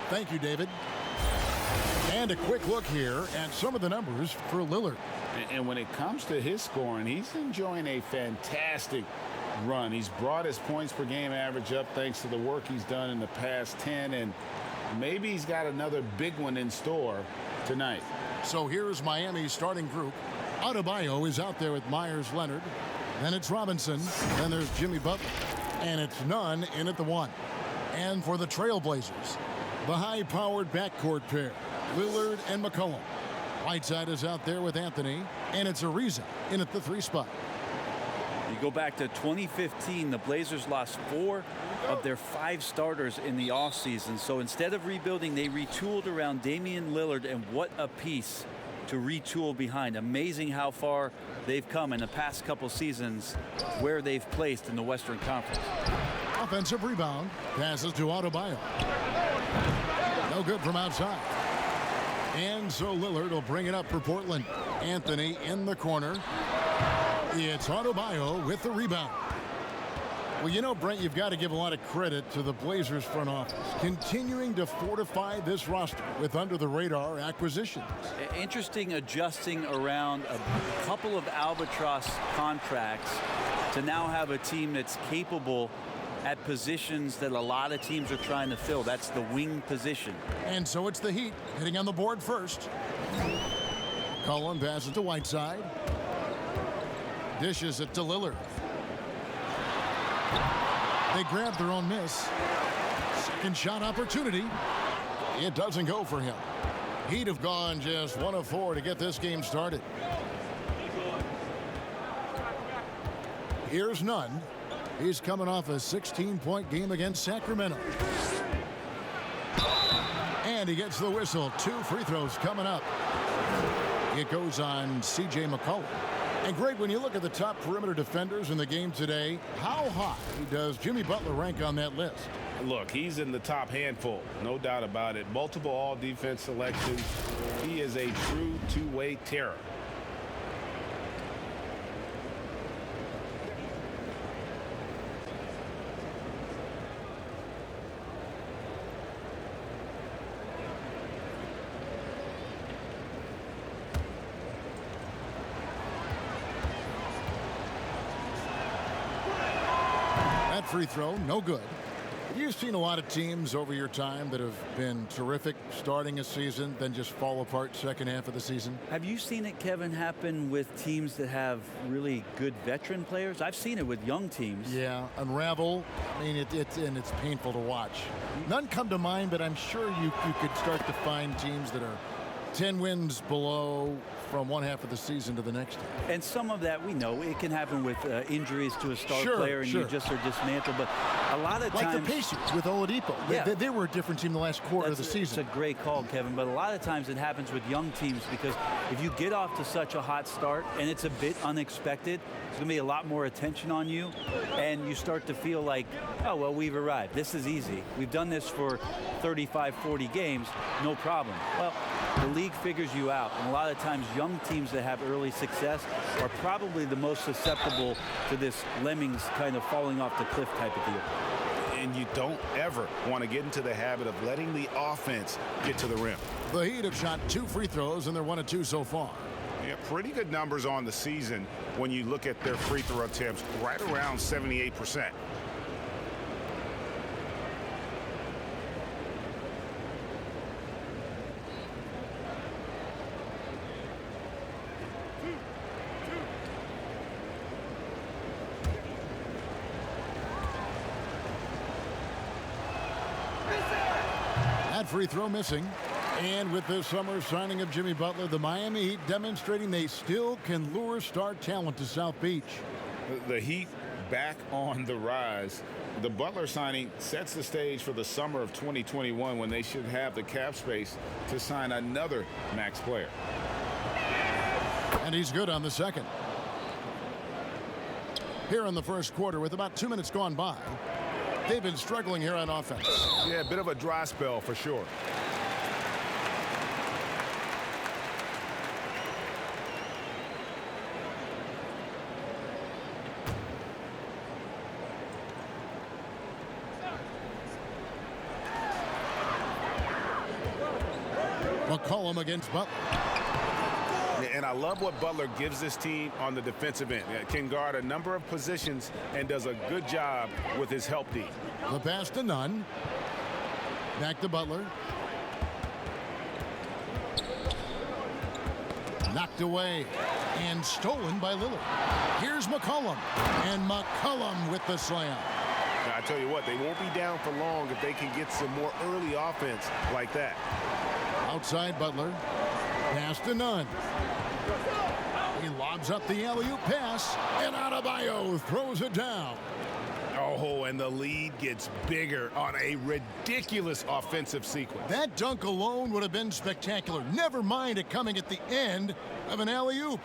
Thank you, David. And a quick look here at some of the numbers for Lillard. And when it comes to his scoring, he's enjoying a fantastic run. He's brought his points per game average up thanks to the work he's done in the past 10, and maybe he's got another big one in store tonight. So here's Miami's starting group. Adebayo is out there with Myers Leonard. Then it's Robinson. Then there's Jimmy Butler. And it's Nunn in at the 1. And for the Trailblazers, the high-powered backcourt pair, Lillard and McCollum. Whiteside is out there with Anthony, and it's Ariza in at the 3 spot. You go back to 2015, the Blazers lost 4 of their 5 starters in the offseason. So instead of rebuilding, they retooled around Damian Lillard, and what a piece to retool behind. Amazing how far they've come in the past couple seasons where they've placed in the Western Conference. Offensive rebound, passes to Adebayo. No good from outside. And so Lillard will bring it up for Portland. Anthony in the corner. It's Adebayo with the rebound. Well, you know, Brent, you've got to give a lot of credit to the Blazers front office, continuing to fortify this roster with under-the-radar acquisitions. Interesting adjusting around a couple of albatross contracts to now have a team that's capable at positions that a lot of teams are trying to fill. That's the wing position. And so it's the Heat hitting on the board first. Cullen passes to Whiteside. Dishes it to Lillard. They grab their own miss. Second shot opportunity. It doesn't go for him. He'd have gone just 1 of 4 to get this game started. Here's Nunn. He's coming off a 16-point game against Sacramento. And he gets the whistle. 2 free throws coming up. It goes on C.J. McCollum. And great, when you look at the top perimeter defenders in the game today, how high does Jimmy Butler rank on that list? Look, he's in the top handful, no doubt about it. Multiple all-defense selections. He is a true two-way terror. Free throw, no good. You've seen a lot of teams over your time that have been terrific starting a season, then just fall apart second half of the season. Have you seen it, Kevin, happen with teams that have really good veteran players? I've seen it with young teams. Yeah, unravel. I mean, it's painful to watch. None come to mind, but I'm sure you could start to find teams that are 10 wins below from one half of the season to the next. And some of that we know it can happen with injuries to a star player, and you just are dismantled. But a lot of times, times, like the Pacers with Oladipo, yeah, they were a different team the last quarter of the season. It's a great call, Kevin. But a lot of times it happens with young teams because if you get off to such a hot start and it's a bit unexpected, there's going to be a lot more attention on you, and you start to feel like, oh well, we've arrived. This is easy. We've done this for 35, 40 games, no problem. Well, the league figures you out, and a lot of times young teams that have early success are probably the most susceptible to this lemmings kind of falling off the cliff type of deal. And you don't ever want to get into the habit of letting the offense get to the rim. The Heat have shot 2 free throws, and they're 1 of 2 so far. Yeah, pretty good numbers on the season when you look at their free throw attempts, right around 78%. Free throw missing. And with the summer signing of Jimmy Butler, the Miami Heat demonstrating they still can lure star talent to South Beach. The Heat back on the rise. The Butler signing sets the stage for the summer of 2021 when they should have the cap space to sign another max player. And he's good on the second. Here in the first quarter with about 2 minutes gone by. They've been struggling here on offense. Yeah, a bit of a dry spell for sure. McCollum against Butler. And I love what Butler gives this team on the defensive end. Can guard a number of positions and does a good job with his help D. The pass to Nunn. Back to Butler. Knocked away and stolen by Lillard. Here's McCollum. And McCollum with the slam. Now, I tell you what, they won't be down for long if they can get some more early offense like that. Outside Butler. Pass to Nunn. He lobs up the alley-oop pass, and Adebayo throws it down. Oh, and the lead gets bigger on a ridiculous offensive sequence. That dunk alone would have been spectacular. Never mind it coming at the end of an alley-oop.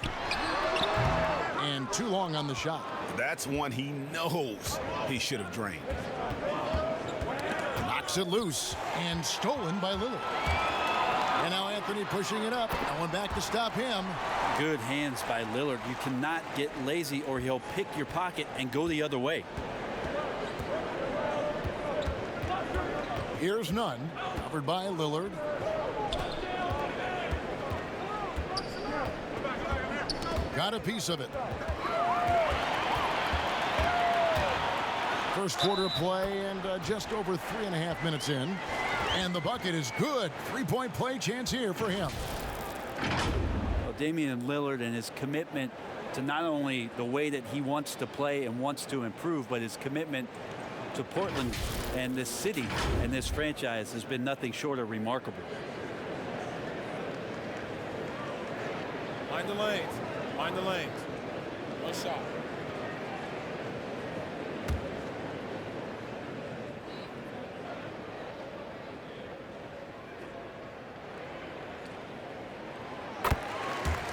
And too long on the shot. That's one he knows he should have drained. Knocks it loose and stolen by Lillard. And now Anthony pushing it up. No one back to stop him. Good hands by Lillard. You cannot get lazy or he'll pick your pocket and go the other way. Here's Nunn, covered by Lillard. Got a piece of it. First quarter play and just over 3.5 minutes in. And the bucket is good. Three-point play chance here for him. Well, Damian Lillard and his commitment to not only the way that he wants to play and wants to improve, but his commitment to Portland and this city and this franchise has been nothing short of remarkable. Mind the lanes. Mind the lanes. No shot.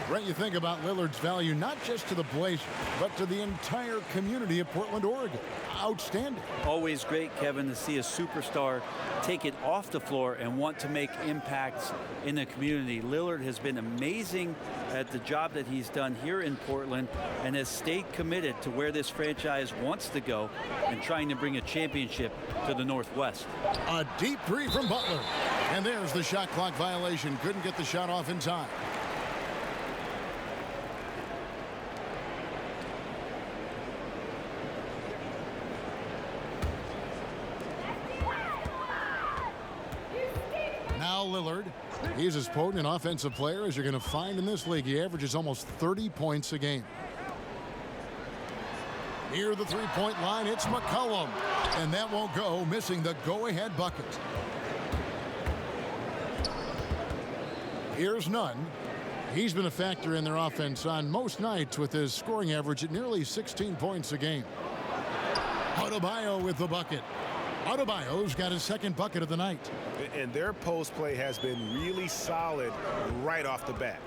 Brent, you think about Lillard's value not just to the Blazers, but to the entire community of Portland, Oregon. Outstanding. Always great, Kevin, to see a superstar take it off the floor and want to make impacts in the community. Lillard has been amazing at the job that he's done here in Portland and has stayed committed to where this franchise wants to go and trying to bring a championship to the Northwest. A deep three from Butler. And there's the shot clock violation. Couldn't get the shot off in time. Now Lillard. He's as potent an offensive player as you're going to find in this league. He averages almost 30 points a game. Near the three-point line, it's McCollum. And that won't go, missing the go-ahead bucket. Here's Nunn. He's been a factor in their offense on most nights with his scoring average at nearly 16 points a game. Adebayo with the bucket. Adebayo's got his second bucket of the night. And their post play has been really solid right off the bat.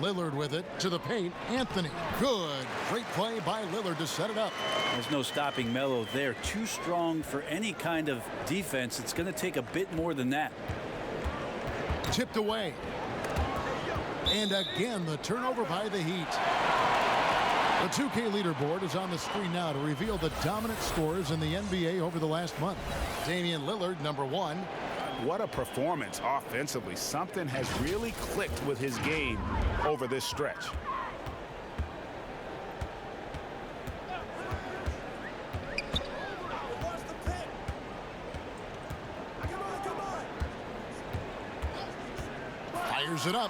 Lillard with it to the paint. Anthony. Good. Great play by Lillard to set it up. There's no stopping Melo there. Too strong for any kind of defense. It's going to take a bit more than that. Tipped away. And again, the turnover by the Heat. The 2K leaderboard is on the screen now to reveal the dominant scores in the NBA over the last month. Damian Lillard, number 1. What a performance offensively. Something has really clicked with his game over this stretch. Fires it up.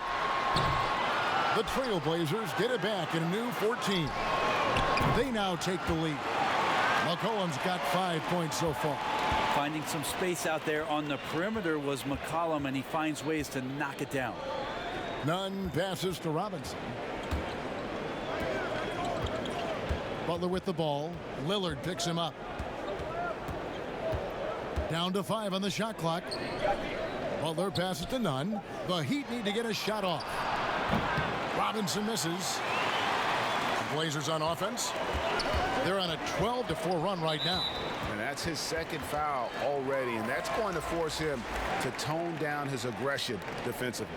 The Trailblazers get it back in a new 14. They now take the lead. McCollum's got 5 points so far. Finding some space out there on the perimeter was McCollum, and he finds ways to knock it down. Nunn passes to Robinson. Butler with the ball. Lillard picks him up. Down to 5 on the shot clock. Butler passes to Nunn. The Heat need to get a shot off. Robinson misses. The Blazers on offense. They're on a 12-4 run right now. And that's his second foul already, and that's going to force him to tone down his aggression defensively.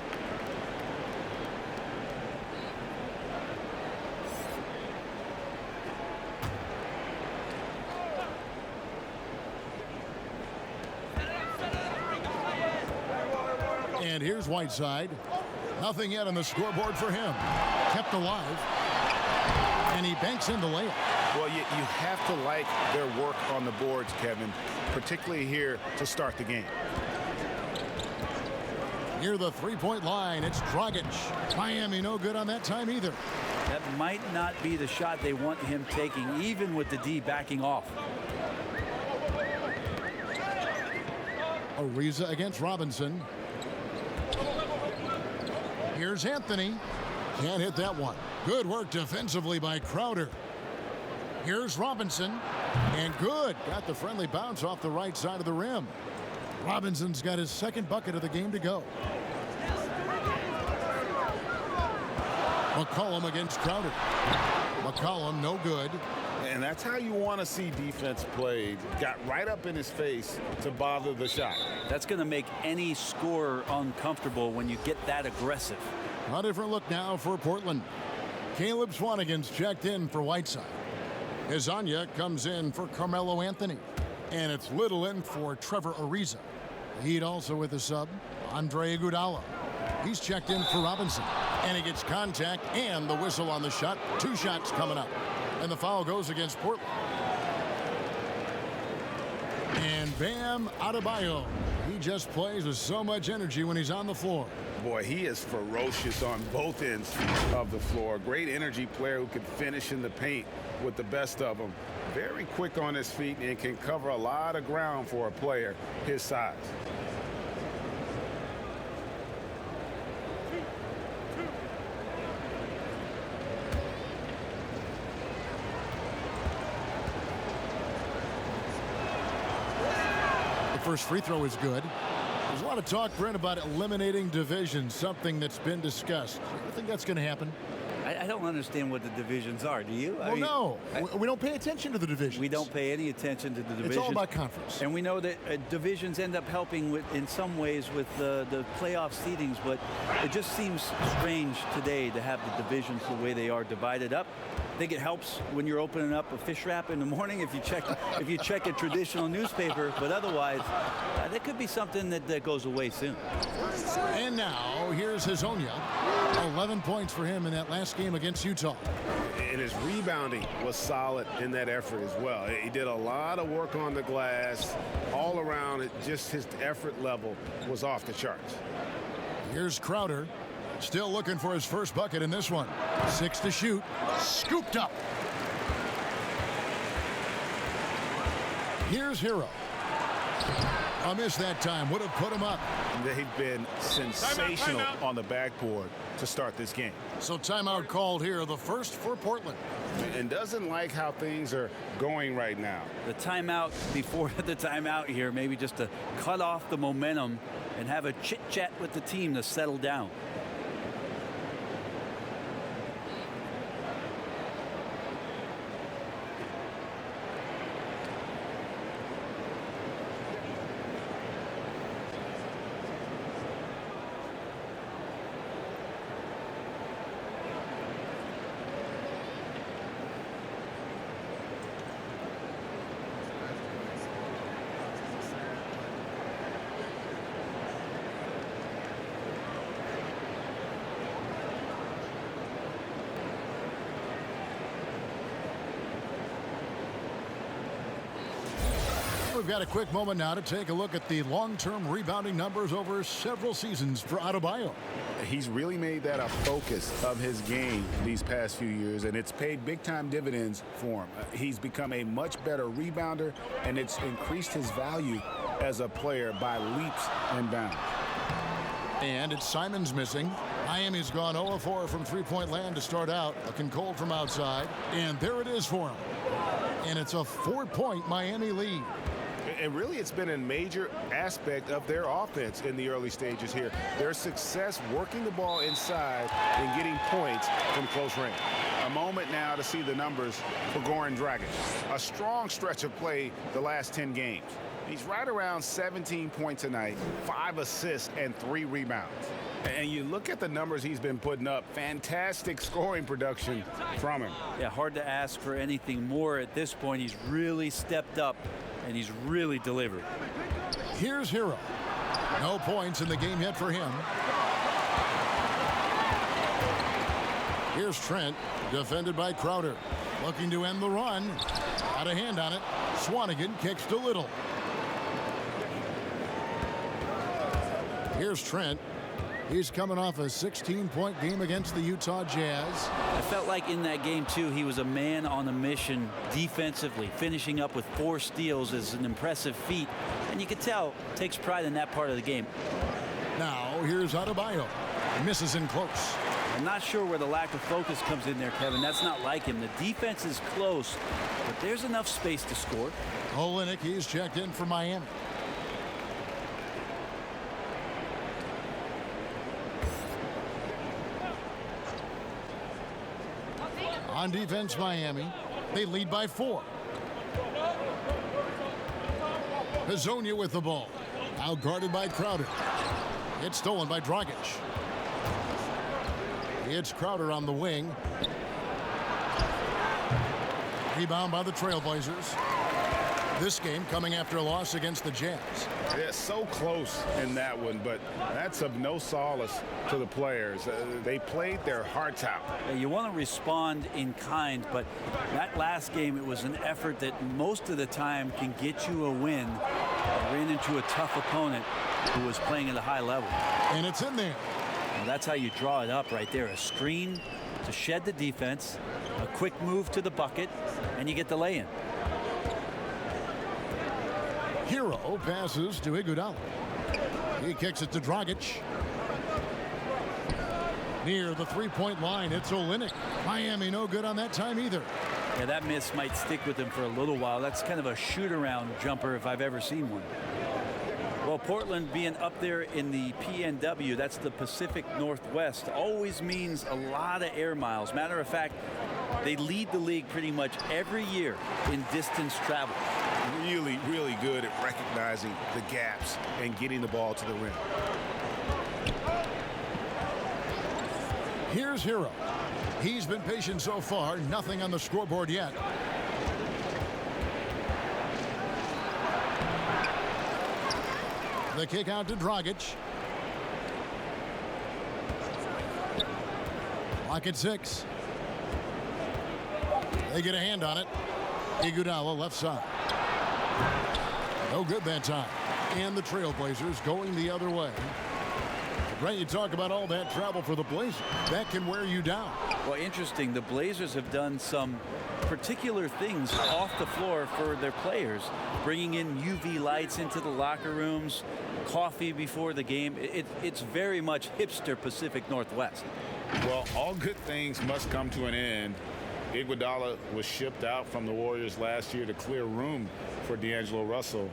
And here's Whiteside. Nothing yet on the scoreboard for him. Kept alive. And he banks in the layup. Well, you have to like their work on the boards, Kevin, particularly here to start the game. Near the three-point line, it's Dragic. Miami no good on that time either. That might not be the shot they want him taking, even with the D backing off. Ariza against Robinson. Here's Anthony. Can't hit that one. Good work defensively by Crowder. Here's Robinson. And good. Got the friendly bounce off the right side of the rim. Robinson's got his second bucket of the game to go. McCollum against Crowder. McCollum no good. And that's how you want to see defense played. Got right up in his face to bother the shot. That's going to make any scorer uncomfortable when you get that aggressive. A different look now for Portland. Caleb Swanigan's checked in for Whiteside. Hezonja comes in for Carmelo Anthony. And it's Little in for Trevor Ariza. Heat also with a sub, Andre Iguodala. He's checked in for Robinson. And he gets contact and the whistle on the shot. 2 shots coming up. And the foul goes against Portland. And Bam Adebayo. He just plays with so much energy when he's on the floor. Boy, he is ferocious on both ends of the floor. Great energy player who can finish in the paint with the best of them. Very quick on his feet and can cover a lot of ground for a player his size. First free throw is good. There's a lot of talk, Brent, about eliminating divisions, something that's been discussed. I think that's going to happen. I don't understand what the divisions are. Do you? Well, no. We don't pay attention to the divisions. We don't pay any attention to the divisions. It's all about conference. And we know that divisions end up helping with, in some ways, with the playoff seedings, but it just seems strange today to have the divisions the way they are divided up. I think it helps when you're opening up a fish wrap in the morning if you check a traditional newspaper, but otherwise, that could be something that goes away soon. And now, here's Hezonja. 11 points for him in that last game against Utah. And his rebounding was solid in that effort as well. He did a lot of work on the glass. All around, just his effort level was off the charts. Here's Crowder. Still looking for his first bucket in this one. 6 to shoot. Scooped up. Here's Hero. A miss that time. Would have put him up. They've been sensational on the backboard to start this game. So timeout called here, the first for Portland. And doesn't like how things are going right now. The timeout before the timeout here, maybe just to cut off the momentum and have a chit-chat with the team to settle down. We've got a quick moment now to take a look at the long-term rebounding numbers over several seasons for Adebayo. He's really made that a focus of his game these past few years, and it's paid big-time dividends for him. He's become a much better rebounder, and it's increased his value as a player by leaps and bounds. And it's Simons missing. Miami's gone 0-4 from three-point land to start out. Looking cold from outside. And there it is for him. And it's a 4-point Miami lead. And really, it's been a major aspect of their offense in the early stages here. Their success working the ball inside and getting points from close range. A moment now to see the numbers for Goran Dragic. A strong stretch of play the last 10 games. He's right around 17 points a night, 5 assists, and 3 rebounds. And you look at the numbers he's been putting up, fantastic scoring production from him. Yeah, hard to ask for anything more at this point. He's really stepped up, and he's really delivered. Here's Hero. No points in the game yet for him. Here's Trent, defended by Crowder. Looking to end the run. Got a hand on it. Swanigan kicks to Little. Here's Trent. He's coming off a 16-point game against the Utah Jazz. I felt like in that game, too, he was a man on a mission defensively. Finishing up with 4 steals is an impressive feat. And you can tell, takes pride in that part of the game. Now, here's Adebayo. Misses in close. I'm not sure where the lack of focus comes in there, Kevin. That's not like him. The defense is close, but there's enough space to score. Olynyk, he's checked in for Miami. On defense, Miami. They lead by 4. Hazonia with the ball. Out guarded by Crowder. It's stolen by Dragic. It's Crowder on the wing. Rebound by the Trailblazers. This game coming after a loss against the Jazz. Yeah, so close in that one, but that's of no solace to the players. They played their hearts out. You want to respond in kind, but that last game, it was an effort that most of the time can get you a win. Ran into a tough opponent who was playing at a high level. And it's in there. Well, that's how you draw it up right there. A screen to shed the defense, a quick move to the bucket, and you get the lay-in. Hero passes to Iguodala. He kicks it to Dragic. Near the three-point line, it's Olynyk. Miami no good on that time either. Yeah, that miss might stick with him for a little while. That's kind of a shoot-around jumper if I've ever seen one. Well, Portland being up there in the PNW, that's the Pacific Northwest, always means a lot of air miles. Matter of fact, they lead the league pretty much every year in distance travel. Really, really good at recognizing the gaps and getting the ball to the rim. Here's Hero. He's been patient so far. Nothing on the scoreboard yet. The kick out to Dragic. Lock at 6. They get a hand on it. Iguodala left side. No good that time. And the Trailblazers going the other way. Right, you talk about all that travel for the Blazers. That can wear you down. Well, interesting. The Blazers have done some particular things off the floor for their players, bringing in UV lights into the locker rooms, coffee before the game. It's very much hipster Pacific Northwest. Well, all good things must come to an end. Iguodala was shipped out from the Warriors last year to clear room for D'Angelo Russell.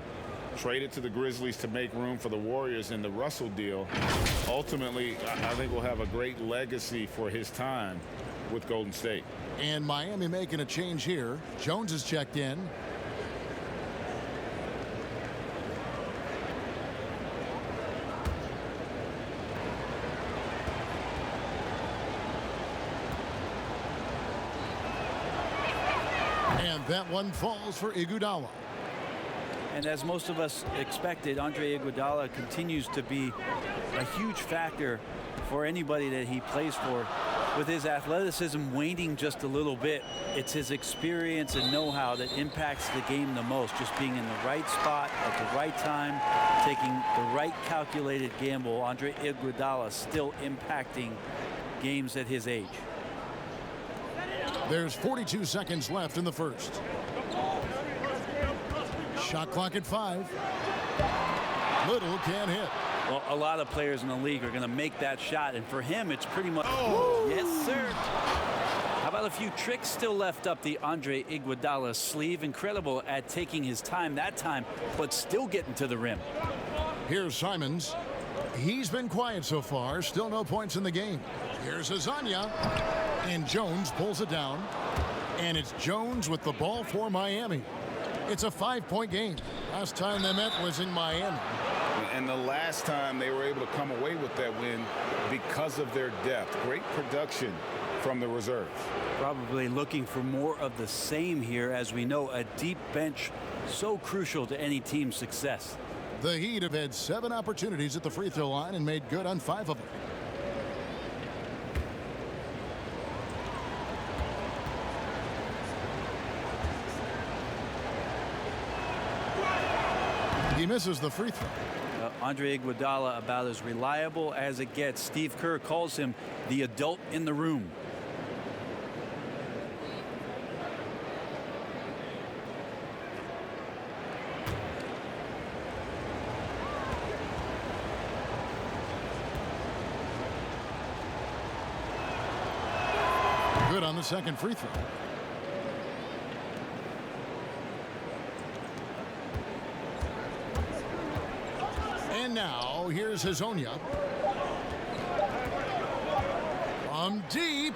Traded to the Grizzlies to make room for the Warriors in the Russell deal. Ultimately, I think we'll have a great legacy for his time with Golden State. And Miami making a change here. Jones is checked in. And that one falls for Iguodala. And as most of us expected, Andre Iguodala continues to be a huge factor for anybody that he plays for. With his athleticism waning just a little bit, it's his experience and know-how that impacts the game the most. Just being in the right spot at the right time, taking the right calculated gamble. Andre Iguodala still impacting games at his age. There's 42 seconds left in the first. Shot clock at 5. Little can't hit. Well, a lot of players in the league are going to make that shot, and for him, it's pretty much. Yes, sir. How about a few tricks still left up the Andre Iguodala sleeve? Incredible at taking his time that time, but still getting to the rim. Here's Simons. He's been quiet so far. Still no points in the game. Here's Hazonia. And Jones pulls it down. And it's Jones with the ball for Miami. It's a 5-point game. Last time they met was in Miami. And the last time they were able to come away with that win because of their depth. Great production from the reserves. Probably looking for more of the same here. As we know, a deep bench so crucial to any team's success. The Heat have had 7 opportunities at the free throw line and made good on 5 of them. He misses the free throw. Andre Iguodala about as reliable as it gets. Steve Kerr calls him the adult in the room. Good on the second free throw. And now, here's Hazonia. From deep.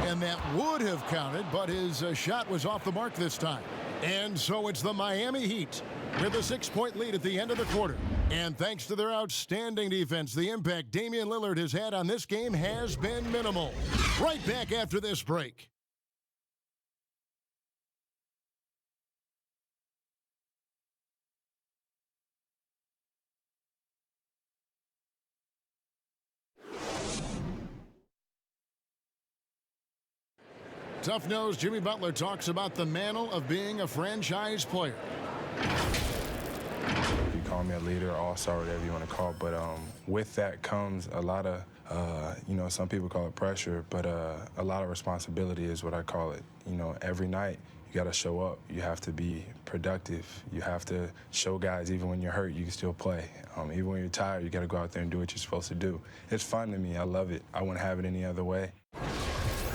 And that would have counted, but his shot was off the mark this time. And so it's the Miami Heat with a 6-point lead at the end of the quarter. And thanks to their outstanding defense, the impact Damian Lillard has had on this game has been minimal. Right back after this break. Tough-nosed Jimmy Butler talks about the mantle of being a franchise player. You call me a leader, all-star, whatever you want to call it, but with that comes a lot of, some people call it pressure, but a lot of responsibility is what I call it. Every night you got to show up. You have to be productive. You have to show guys even when you're hurt, you can still play. Even when you're tired, you got to go out there and do what you're supposed to do. It's fun to me. I love it. I wouldn't have it any other way.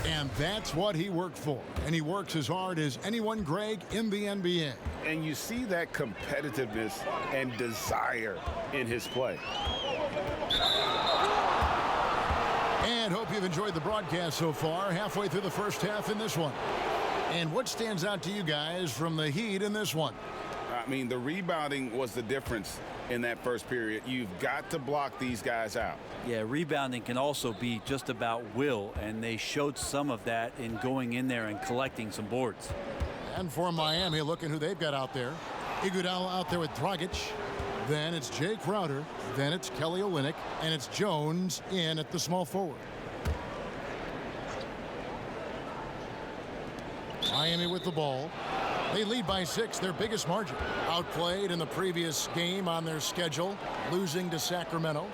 And that's what he worked for. And he works as hard as anyone, Greg, in the NBA. And you see that competitiveness and desire in his play. And hope you've enjoyed the broadcast so far, halfway through the first half in this one. And what stands out to you guys from the Heat in this one? I mean, the rebounding was the difference in that first period. You've got to block these guys out. Yeah, rebounding can also be just about will, and they showed some of that in going in there and collecting some boards. And for Miami, looking who they've got out there. Iguodala out there with Dragic. Then it's Jay Crowder. Then it's Kelly Olynyk. And it's Jones in at the small forward. Miami with the ball. They lead by 6, their biggest margin. Outplayed in the previous game on their schedule, losing to Sacramento.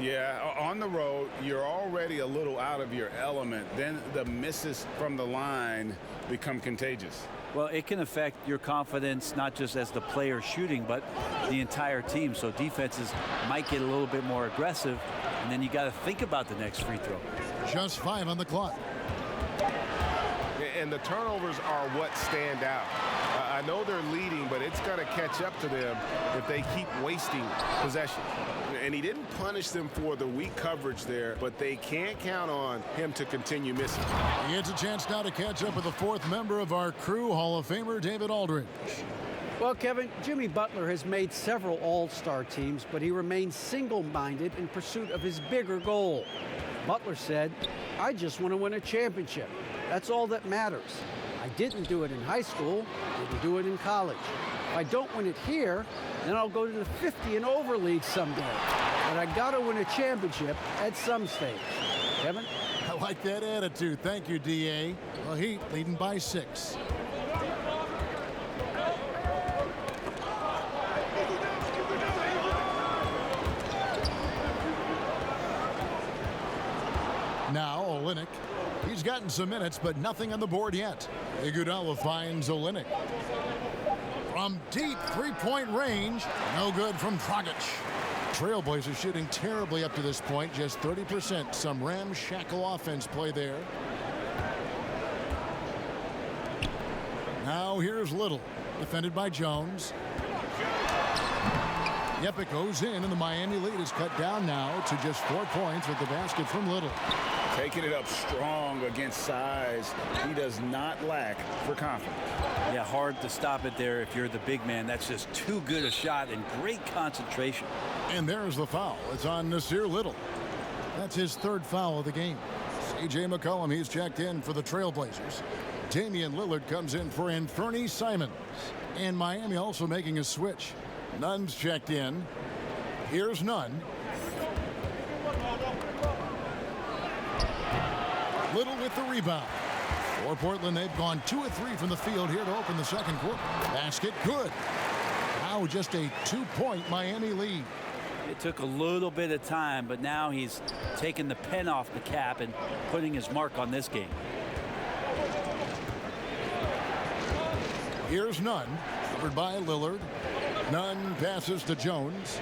Yeah, on the road, you're already a little out of your element. Then the misses from the line become contagious. Well, it can affect your confidence, not just as the player shooting, but the entire team. So defenses might get a little bit more aggressive, and then you got to think about the next free throw. Just 5 on the clock. And the turnovers are what stand out. I know they're leading, but it's going to catch up to them if they keep wasting possession. And he didn't punish them for the weak coverage there, but they can't count on him to continue missing. He gets a chance now to catch up with the 4th member of our crew, Hall of Famer David Aldridge. Well, Kevin, Jimmy Butler has made several all-star teams, but he remains single-minded in pursuit of his bigger goal. Butler said, "I just want to win a championship. That's all that matters. I didn't do it in high school, didn't do it in college. If I don't win it here, then I'll go to the 50 and over league someday. But I got to win a championship at some stage." Kevin? I like that attitude. Thank you, D.A. The Heat leading by 6. Now Olynyk. He's gotten some minutes, but nothing on the board yet. Iguodala finds Olynyk. From deep three-point range, no good from Dragic. Trailblazers shooting terribly up to this point, just 30%. Some ramshackle offense play there. Now here's Little, defended by Jones. Yep, it goes in, and the Miami lead is cut down now to just 4 points with the basket from Little. Taking it up strong against size. He does not lack for confidence. Yeah, hard to stop it there if you're the big man. That's just too good a shot and great concentration. And there's the foul. It's on Nasir Little. That's his 3rd foul of the game. C.J. McCollum, he's checked in for the Trailblazers. Damian Lillard comes in for Anthony Simons. And Miami also making a switch. Nunn's checked in. Here's Nunn. Little with the rebound. For Portland, they've gone 2 of 3 from the field here to open the second quarter. Basket good. Now just a 2-point Miami lead. It took a little bit of time, but now he's taking the pen off the cap and putting his mark on this game. Here's Nunn, covered by Lillard. Nunn passes to Jones.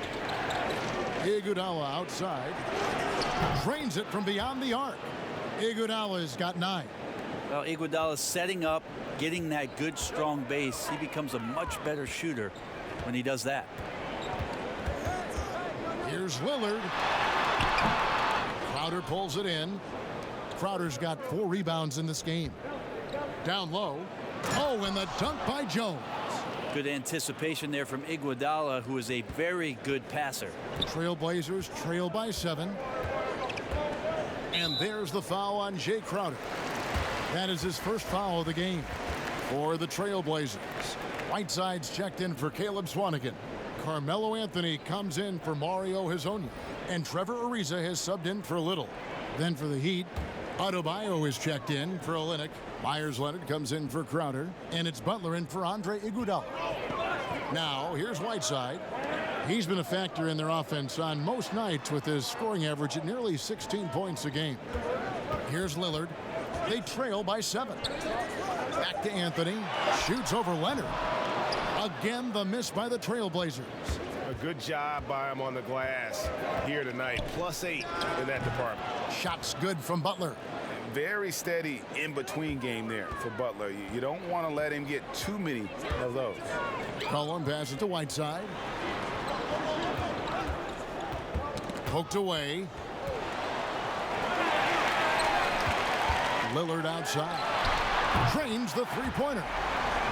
Iguodala outside. Drains it from beyond the arc. Iguodala's got 9. Well, Iguodala setting up, getting that good, strong base. He becomes a much better shooter when he does that. Here's Lillard. Crowder pulls it in. Crowder's got 4 rebounds in this game. Down low. Oh, and the dunk by Jones. Good anticipation there from Iguodala, who is a very good passer. The Trailblazers trail by 7. And there's the foul on Jay Crowder. That is his first foul of the game for the Trailblazers. Whiteside's checked in for Caleb Swanigan. Carmelo Anthony comes in for Mario Hezonja. And Trevor Ariza has subbed in for Little. Then for the Heat, Adebayo is checked in for Olynyk. Myers Leonard comes in for Crowder. And it's Butler in for Andre Iguodala. Now, here's Whiteside. He's been a factor in their offense on most nights with his scoring average at nearly 16 points a game. Here's Lillard. They trail by 7. Back to Anthony. Shoots over Leonard. Again, the miss by the Trailblazers. A good job by him on the glass here tonight. +8 in that department. Shots good from Butler. Very steady in-between game there for Butler. You don't want to let him get too many of those. Cullen passes to Whiteside. Poked away. Lillard outside. Trains the three-pointer.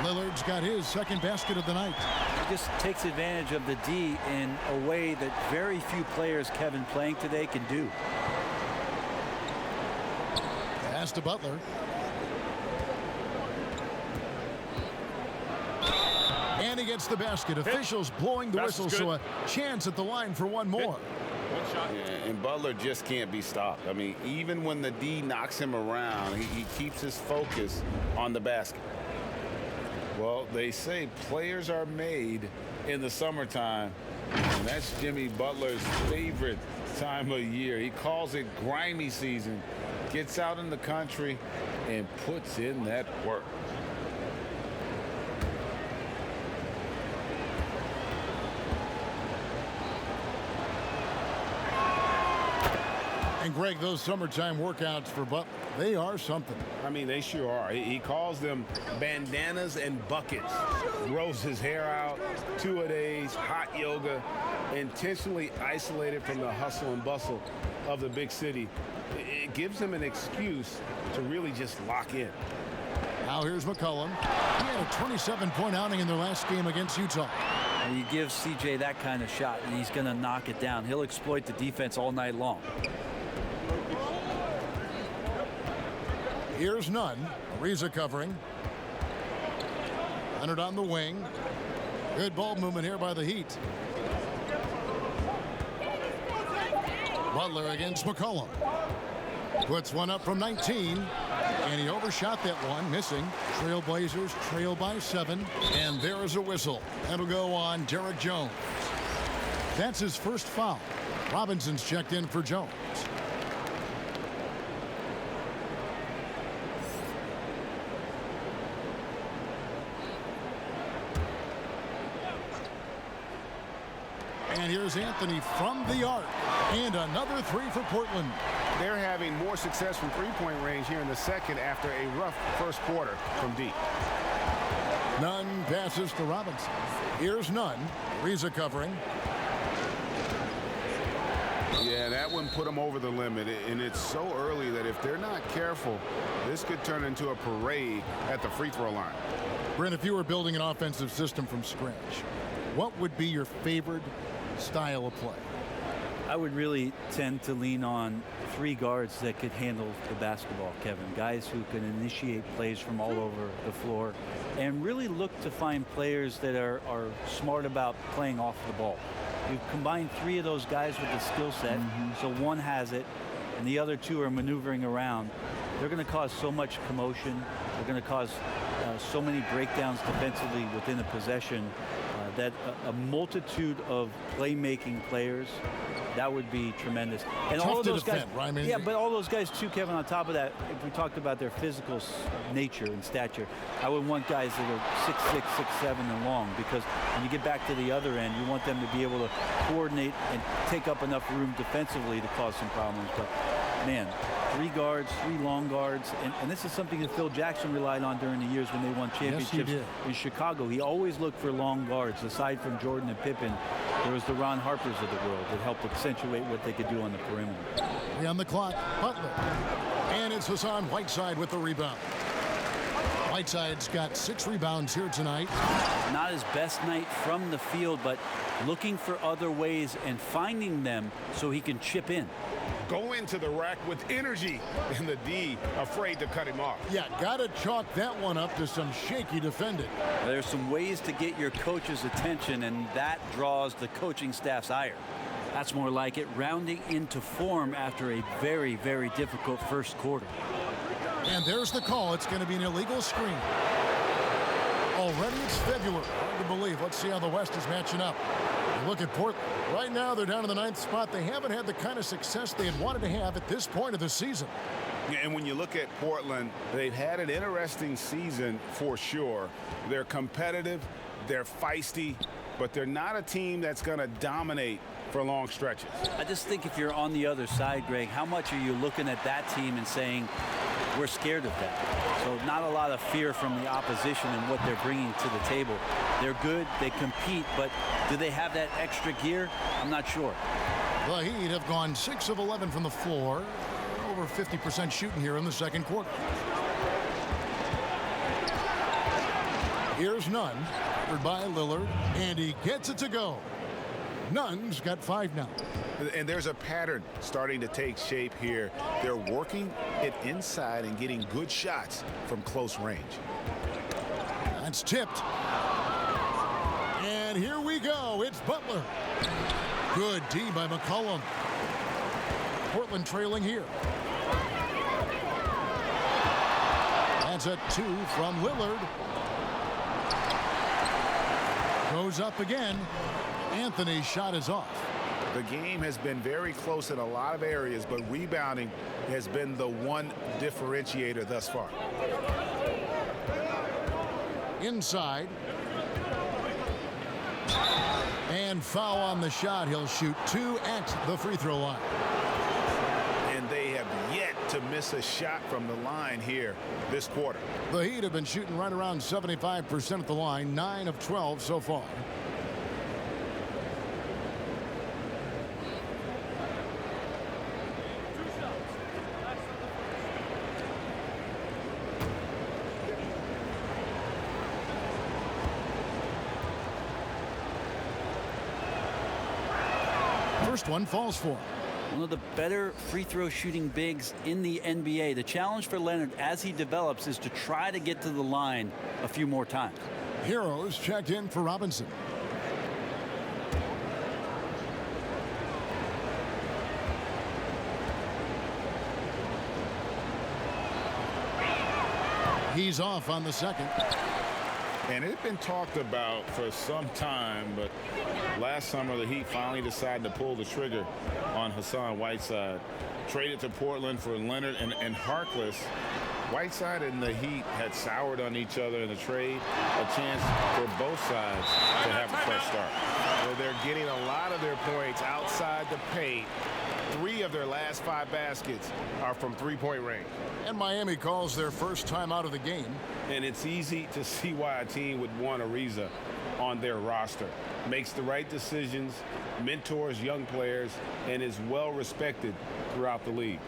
Lillard's got his second basket of the night. He just takes advantage of the D in a way that very few players, Kevin, playing today can do. Pass to Butler. And he gets the basket. Officials blowing the whistle, so a chance at the line for one more. Yeah, and Butler just can't be stopped. I mean, even when the D knocks him around, he keeps his focus on the basket. Well, they say players are made in the summertime, and that's Jimmy Butler's favorite time of year. He calls it grimy season, gets out in the country, and puts in that work. And Greg, those summertime workouts for Butler, they are something. I mean, they sure are. He calls them bandanas and buckets. Grows his hair out, 2-a-days, hot yoga, intentionally isolated from the hustle and bustle of the big city. It gives him an excuse to really just lock in. Now here's McCollum. He had a 27-point outing in their last game against Utah. And you give CJ that kind of shot, and he's going to knock it down. He'll exploit the defense all night long. Here's Nunn. Ariza covering. Leonard on the wing. Good ball movement here by the Heat. Butler against McCollum. Puts one up from 19. And he overshot that one, missing. Trailblazers trail by 7. And there is a whistle. That'll go on Derek Jones. That's his first foul. Robinson's checked in for Jones. And here's Anthony from the arc. And another 3 for Portland. They're having more success from three-point range here in the second after a rough first quarter from deep. Nunn passes to Robinson. Here's Nunn. Ariza covering. Yeah, that one put them over the limit, and it's so early that if they're not careful, this could turn into a parade at the free throw line. Brent, if you were building an offensive system from scratch, what would be your favorite style of play? I would really tend to lean on 3 guards that could handle the basketball, Kevin. Guys who can initiate plays from all over the floor and really look to find players that are smart about playing off the ball. You combine 3 of those guys with the skill set, so one has it, and the other 2 are maneuvering around. They're going to cause so much commotion. They're going to cause so many breakdowns defensively within a possession that a multitude of playmaking players, that would be tremendous. And Tough all of to those guys, defend, right? I mean, yeah, but all those guys too, Kevin, on top of that, if we talked about their physical nature and stature, I would want guys that are 6'6", 6'7", and long, because when you get back to the other end, you want them to be able to coordinate and take up enough room defensively to cause some problems. But man, 3 guards, 3 long guards, and this is something that Phil Jackson relied on during the years when they won championships in Chicago. He always looked for long guards. Aside from Jordan and Pippen, there was the Ron Harpers of the world that helped accentuate what they could do on the perimeter. 3 on the clock, Butler. And it's Hassan Whiteside with the rebound. Whiteside's got 6 rebounds here tonight. Not his best night from the field, but looking for other ways and finding them so he can chip in. Go into the rack with energy, and the D afraid to cut him off. Yeah, got to chalk that one up to some shaky defending. There's some ways to get your coach's attention, and that draws the coaching staff's ire. That's more like it, rounding into form after a very, very difficult first quarter. And there's the call. It's going to be an illegal screen. Already it's February. Hard to believe. Let's see how the West is matching up. You look at Portland. Right now, they're down in the 9th spot. They haven't had the kind of success they had wanted to have at this point of the season. And when you look at Portland, they've had an interesting season for sure. They're competitive, they're feisty, but they're not a team that's going to dominate for long stretches. I just think if you're on the other side, Greg, how much are you looking at that team and saying, we're scared of that? So not a lot of fear from the opposition and what they're bringing to the table. They're good, they compete, but do they have that extra gear? I'm not sure. The Heat have gone 6 of 11 from the floor. Over 50% shooting here in the second quarter. Here's Nunn, covered by Lillard, and he gets it to go. Nunn's got 5 now. And there's a pattern starting to take shape here. They're working it inside and getting good shots from close range. That's tipped. And here we go. It's Butler. Good D by McCollum. Portland trailing here. That's a 2 from Lillard. Goes up again. Anthony's shot is off. The game has been very close in a lot of areas, but rebounding has been the one differentiator thus far. Inside. And foul on the shot. He'll shoot 2 at the free throw line. And they have yet to miss a shot from the line here this quarter. The Heat have been shooting right around 75% at the line, 9 of 12 so far. First one falls for him. One of the better free throw shooting bigs in the NBA. The challenge for Leonard as he develops is to try to get to the line a few more times. Heroes checked in for Robinson. He's off on the second. And it's been talked about for some time, but last summer the Heat finally decided to pull the trigger on Hassan Whiteside. Traded to Portland for Leonard and Harkless. Whiteside and the Heat had soured on each other in the trade. A chance for both sides to have a fresh start. Well, they're getting a lot of their points outside the paint. 3 of their last 5 baskets are from three-point range. And Miami calls their first time out of the game. And it's easy to see why a team would want Ariza on their roster. Makes the right decisions, mentors young players, and is well respected throughout the league.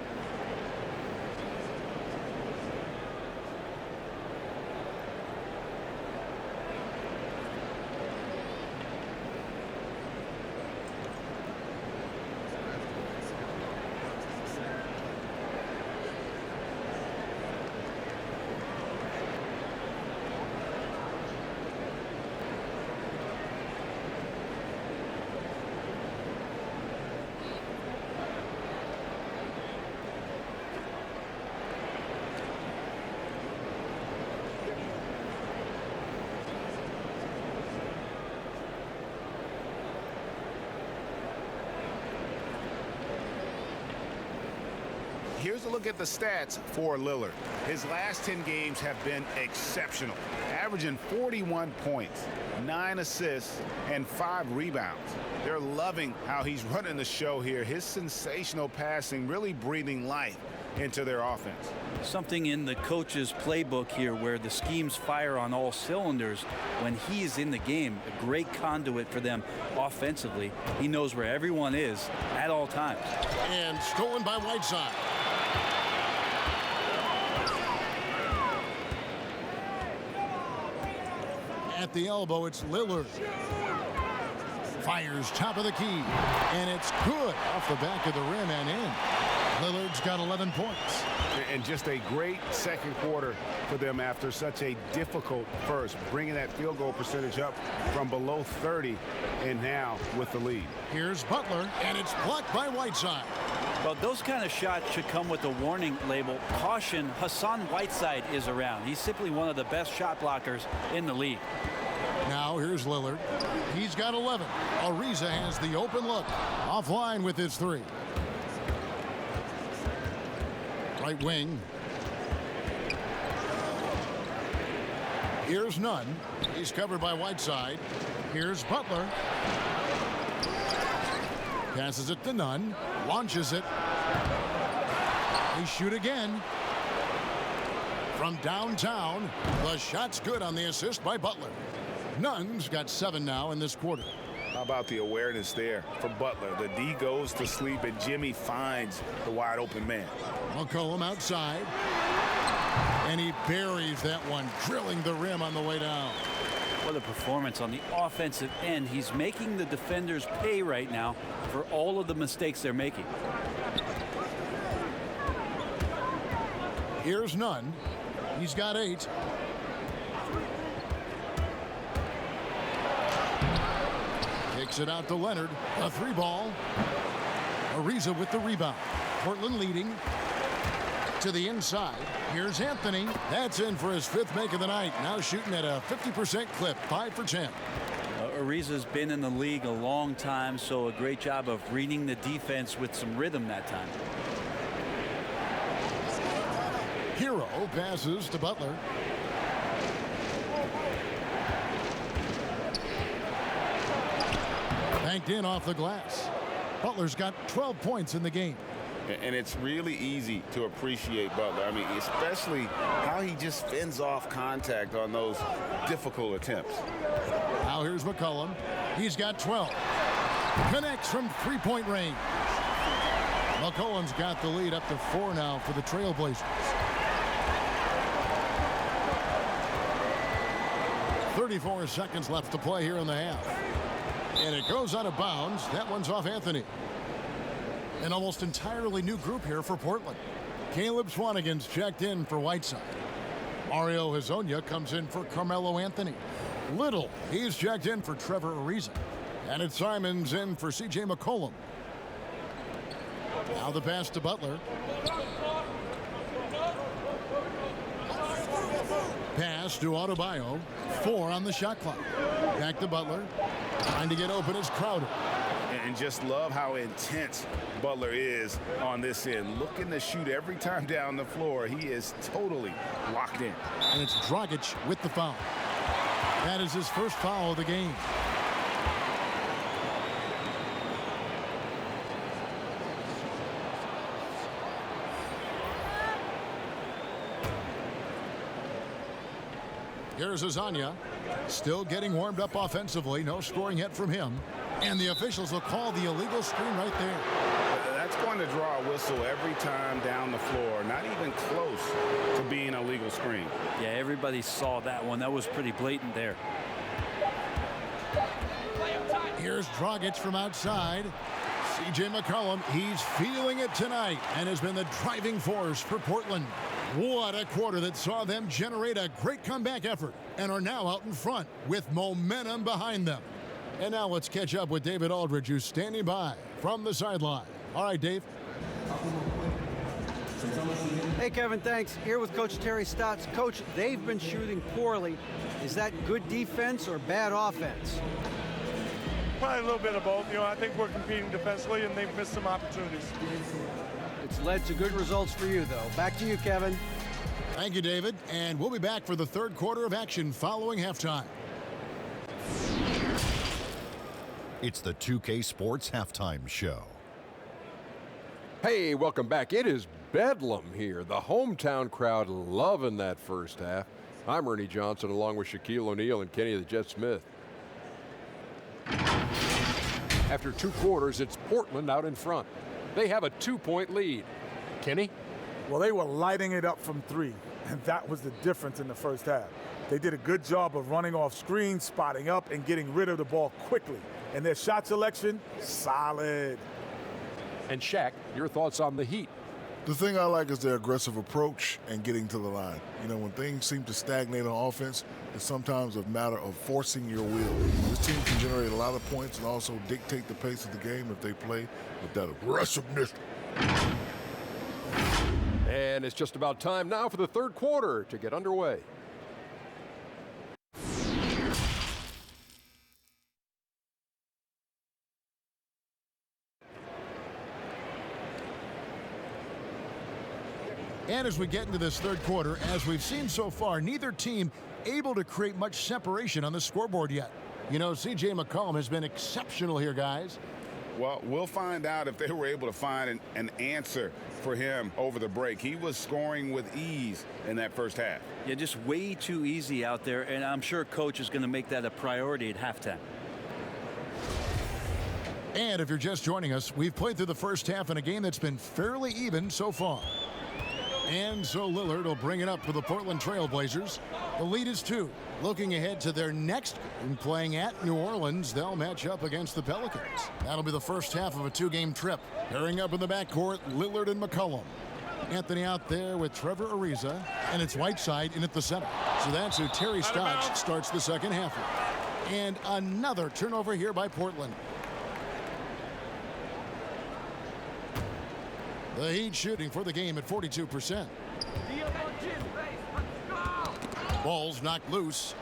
here's a look at the stats for Lillard. His last 10 games have been exceptional, averaging 41 points, 9 assists, and 5 rebounds. They're loving how he's running the show here. His sensational passing really breathing life into their offense. Something in the coach's playbook here where the schemes fire on all cylinders. When he's in the game, a great conduit for them offensively. He knows where everyone is at all times. And stolen by Whiteside. At the elbow, it's Lillard. Fires top of the key, and it's good off the back of the rim and in. Lillard's got 11 points. And just a great second quarter for them after such a difficult first, bringing that field goal percentage up from below 30 and now with the lead. Here's Butler, and it's blocked by Whiteside. Well, those kind of shots should come with a warning label. Caution, Hassan Whiteside is around. He's simply one of the best shot blockers in the league. Now here's Lillard. He's got 11. Ariza has the open look. Offline with his 3. Right wing. Here's Nunn. He's covered by Whiteside. Here's Butler. Passes it to Nunn. Launches it. They shoot again. From downtown, the shot's good on the assist by Butler. Nunn's got 7 now in this quarter. How about the awareness there for Butler? The D goes to sleep and Jimmy finds the wide open man. McCollum outside. And he buries that one, drilling the rim on the way down. What a performance on the offensive end. He's making the defenders pay right now for all of the mistakes they're making. Here's Nunn. He's got 8. Kicks it out to Leonard. A 3 ball. Ariza with the rebound. Portland leading to the inside. Here's Anthony. That's in for his 5th make of the night. Now shooting at a 50% clip. 5 for 10. Ariza's been in the league a long time, so a great job of reading the defense with some rhythm that time. Hero passes to Butler. Banked in off the glass. Butler's got 12 points in the game. And it's really easy to appreciate Butler. I mean, especially how he just fends off contact on those difficult attempts. Now here's McCollum. He's got 12. Connects from 3-point range. McCollum's got the lead up to 4 now for the Trailblazers. 34 seconds left to play here in the half. And it goes out of bounds. That one's off Anthony. An almost entirely new group here for Portland. Caleb Swanigan's checked in for Whiteside. Mario Hezonja comes in for Carmelo Anthony. Little, he's checked in for Trevor Ariza. And it's Simons in for C.J. McCollum. Now the pass to Butler. Pass to Adebayo. 4 on the shot clock. Back to Butler. Trying to get open is Crowder. And just love how intense Butler is on this end. Looking to shoot every time down the floor. He is totally locked in. And it's Dragic with the foul. That is his first foul of the game. Here's Hezonja. Still getting warmed up offensively. No scoring yet from him. And the officials will call the illegal screen right there. That's going to draw a whistle every time down the floor. Not even close to being a legal screen. Yeah, everybody saw that one. That was pretty blatant there. Here's Dragic from outside. C.J. McCollum, he's feeling it tonight and has been the driving force for Portland. What a quarter that saw them generate a great comeback effort and are now out in front with momentum behind them. And now let's catch up with David Aldridge, who's standing by from the sideline. All right, Dave. Hey, Kevin, thanks. Here with Coach Terry Stotts. Coach, they've been shooting poorly. Is that good defense or bad offense? Probably a little bit of both. I think we're competing defensively, and they've missed some opportunities. It's led to good results for you, though. Back to you, Kevin. Thank you, David. And we'll be back for the third quarter of action following halftime. It's the 2K Sports Halftime Show. Hey, welcome back. It is bedlam here. The hometown crowd loving that first half. I'm Ernie Johnson along with Shaquille O'Neal and Kenny the Jet Smith. After 2 quarters, it's Portland out in front. They have a 2-point lead. Kenny? Well, they were lighting it up from 3, and that was the difference in the first half. They did a good job of running off screens, spotting up, and getting rid of the ball quickly. And their shot selection, solid. And Shaq, your thoughts on the Heat? The thing I like is their aggressive approach and getting to the line. When things seem to stagnate on offense, it's sometimes a matter of forcing your will. This team can generate a lot of points and also dictate the pace of the game if they play with that aggressiveness. And it's just about time now for the third quarter to get underway. And as we get into this third quarter, as we've seen so far, neither team able to create much separation on the scoreboard yet. C.J. McCollum has been exceptional here, guys. Well, we'll find out if they were able to find an answer for him over the break. He was scoring with ease in that first half. Yeah, just way too easy out there, and I'm sure Coach is going to make that a priority at halftime. And if you're just joining us, we've played through the first half in a game that's been fairly even so far. And so Lillard will bring it up for the Portland Trail Blazers. The lead is 2. Looking ahead to their next game, playing at New Orleans, they'll match up against the Pelicans. That'll be the first half of a 2-game trip. Pairing up in the backcourt, Lillard and McCollum. Anthony out there with Trevor Ariza, and it's Whiteside in at the center. So that's who Terry Stotts starts the second half with. And another turnover here by Portland. The Heat shooting for the game at 42%. Ball's knocked loose.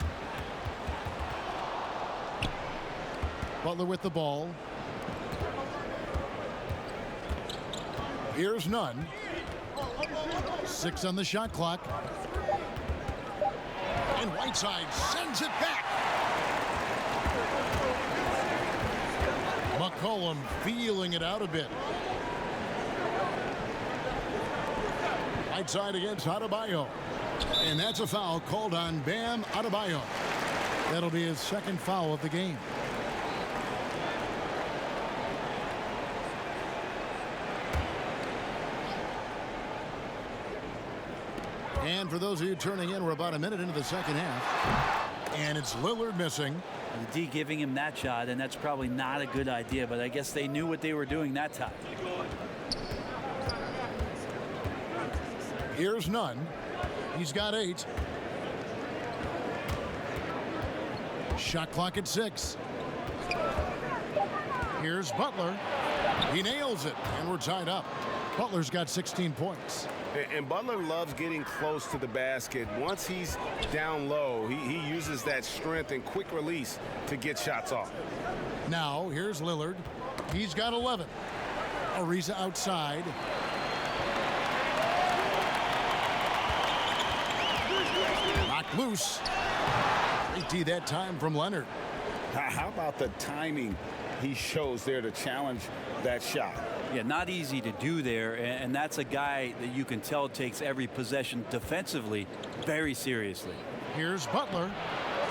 Butler with the ball. Here's none. 6 on the shot clock. And Whiteside sends it back. McCollum feeling it out a bit. Whiteside against Adebayo. And that's a foul called on Bam Adebayo. That'll be his second foul of the game. And for those of you turning in, we're about a minute into the second half. And it's Lillard missing. The D giving him that shot, and that's probably not a good idea, but I guess they knew what they were doing that time. Here's none. He's got 8. Shot clock at 6. Here's Butler. He nails it, and we're tied up. Butler's got 16 points. And Butler loves getting close to the basket. Once he's down low, he uses that strength and quick release to get shots off. Now, here's Lillard. He's got 11. Ariza outside. Knocked loose. Great D that time from Leonard. How about the timing he shows there to challenge that shot? Yeah, not easy to do there, and that's a guy that you can tell takes every possession defensively very seriously. Here's Butler,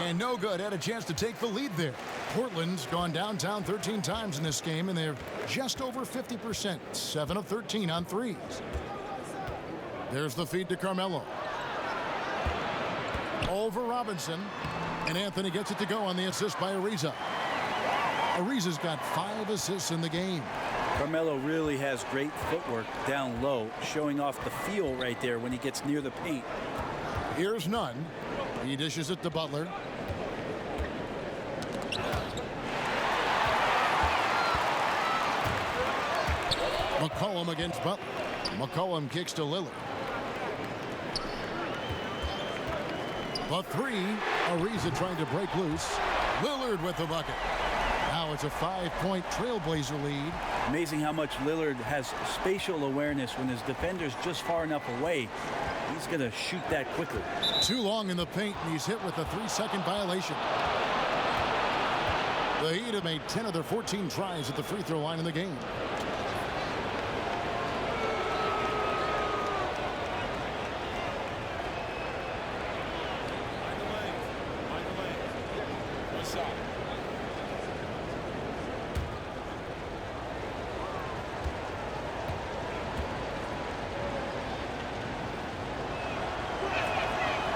and no good. Had a chance to take the lead there. Portland's gone downtown 13 times in this game, and they're just over 50%, 7 of 13 on threes. There's the feed to Carmelo. Over Robinson, and Anthony gets it to go on the assist by Ariza. Ariza's got 5 assists in the game. Carmelo really has great footwork down low, showing off the feel right there when he gets near the paint. Here's none. He dishes it to Butler. McCollum against Butler. McCollum kicks to Lillard. The 3. Ariza trying to break loose. Lillard with the bucket. Now now it's a 5-point Trailblazer lead. Amazing how much Lillard has spatial awareness when his defender's just far enough away. He's going to shoot that quickly. Too long in the paint, and he's hit with a 3-second violation. The Heat have made 10 of their 14 tries at the free throw line in the game.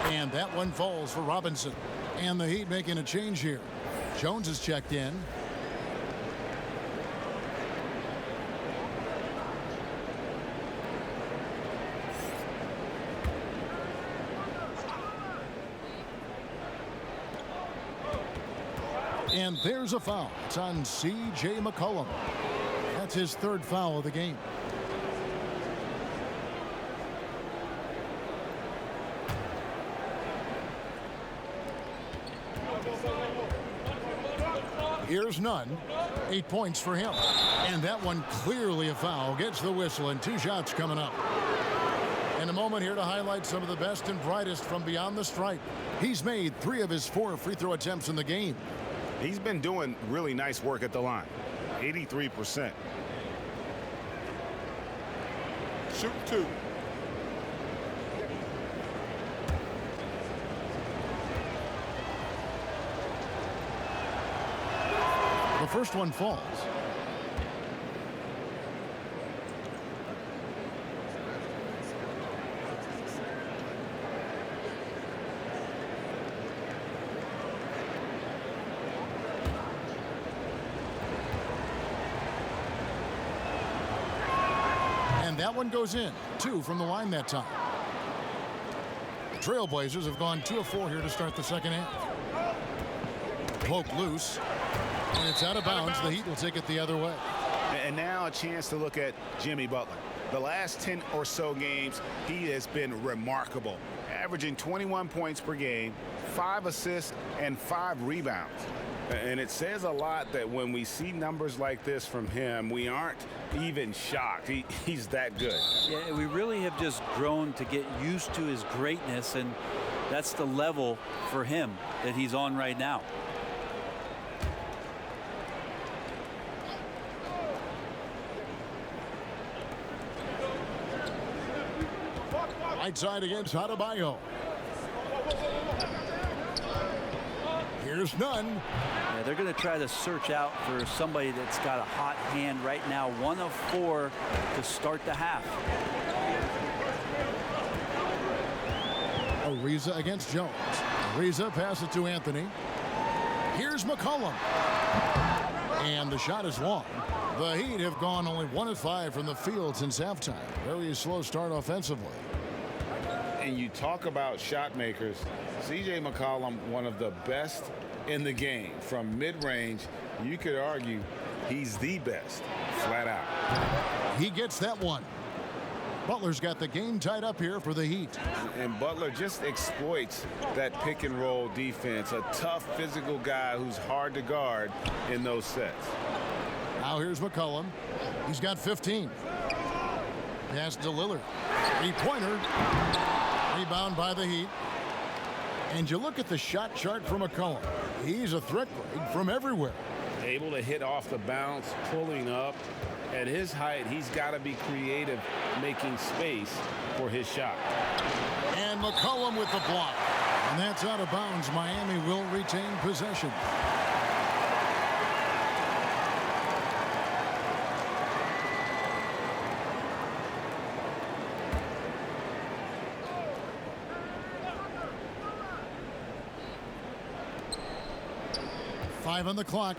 And that one falls for Robinson. And the Heat making a change here. Jones is checked in. And there's a foul. It's on C.J. McCollum. That's his third foul of the game. Here's Nunn. 8 points for him. And that one clearly a foul. Gets the whistle, and 2 shots coming up. In a moment here to highlight some of the best and brightest from beyond the stripe. He's made 3 of his 4 free throw attempts in the game. He's been doing really nice work at the line. 83%. Shoot 2. The first one falls. And that one goes in. 2 from the line that time. The Trailblazers have gone 2 of 4 here to start the second half. Poke loose. And it's out of bounds. The Heat will take it the other way. And now a chance to look at Jimmy Butler. The last 10 or so games, he has been remarkable, averaging 21 points per game, 5 assists, and 5 rebounds. And it says a lot that when we see numbers like this from him, we aren't even shocked. He's that good. Yeah, we really have just grown to get used to his greatness, and that's the level for him that he's on right now. Right side against Adebayo. Here's Nunn. Yeah, they're going to try to search out for somebody that's got a hot hand right now. 1 of 4 to start the half. Ariza against Jones. Ariza passes to Anthony. Here's McCollum. And the shot is long. The Heat have gone only 1 of 5 from the field since halftime. Very slow start offensively. And you talk about shot makers. C.J. McCollum, one of the best in the game. From mid-range, you could argue he's the best, flat out. He gets that one. Butler's got the game tied up here for the Heat. And Butler just exploits that pick and roll defense. A tough physical guy who's hard to guard in those sets. Now here's McCollum. He's got 15. Pass to Lillard. 3-pointer. Rebound by the Heat. And you look at the shot chart for McCollum. He's a threat from everywhere. Able to hit off the bounce, pulling up. At his height, he's got to be creative, making space for his shot. And McCollum with the block. And that's out of bounds. Miami will retain possession. Five on the clock.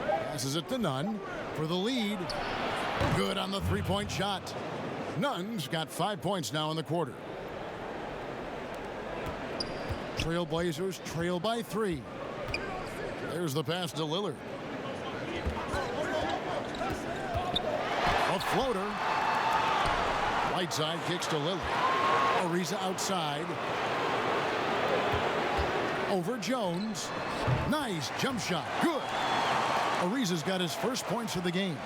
Passes it to Nunn for the lead. Good on the 3-point shot. Nunn's got 5 points now in the quarter. Trailblazers trail by 3. There's the pass to Lillard. A floater. Right side kicks to Lillard. Ariza outside. Over Jones. Nice jump shot. Good. Ariza's got his first points of the game.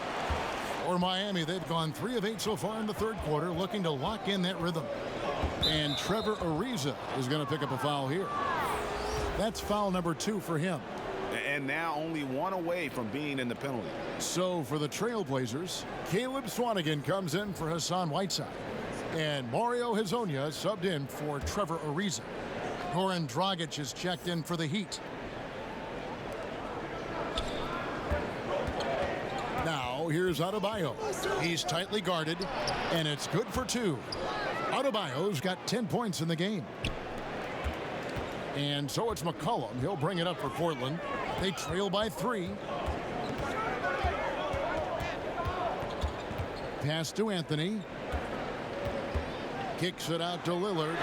For Miami, they've gone 3 of 8 so far in the third quarter, looking to lock in that rhythm. And Trevor Ariza is going to pick up a foul here. That's foul number 2 for him. And now only 1 away from being in the penalty. So for the Trailblazers, Caleb Swanigan comes in for Hassan Whiteside. And Mario Hezonja subbed in for Trevor Ariza. Goran Dragic is checked in for the Heat. Now here's Adebayo. He's tightly guarded, and it's good for 2. Adebayo's got 10 points in the game. And so it's McCollum. He'll bring it up for Portland. They trail by 3. Pass to Anthony. Kicks it out to Lillard.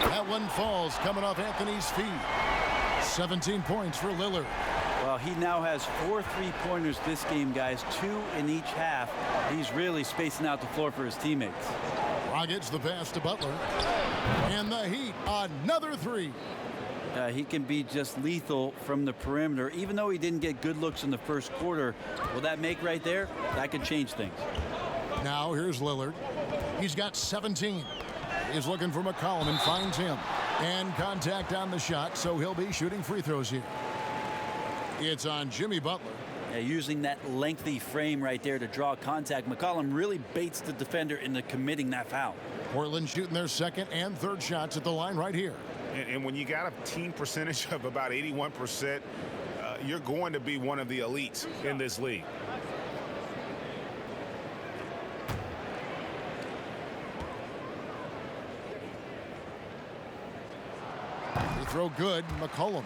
That one falls coming off Anthony's feet. 17 points for Lillard. Well, he now has 4 3-pointers this game, guys, 2 in each half. He's really spacing out the floor for his teammates. Dragic the pass to Butler. And the Heat, another 3. He can be just lethal from the perimeter. Even though he didn't get good looks in the first quarter, will that make right there? That could change things. Now here's Lillard. He's got 17. He's looking for McCollum and finds him. And contact on the shot, so he'll be shooting free throws here. It's on Jimmy Butler. Yeah, using that lengthy frame right there to draw contact, McCollum really baits the defender into committing that foul. Portland shooting their second and third shots at the line right here. And when you got a team percentage of about 81%, you're going to be one of the elites in this league. They throw good, McCollum.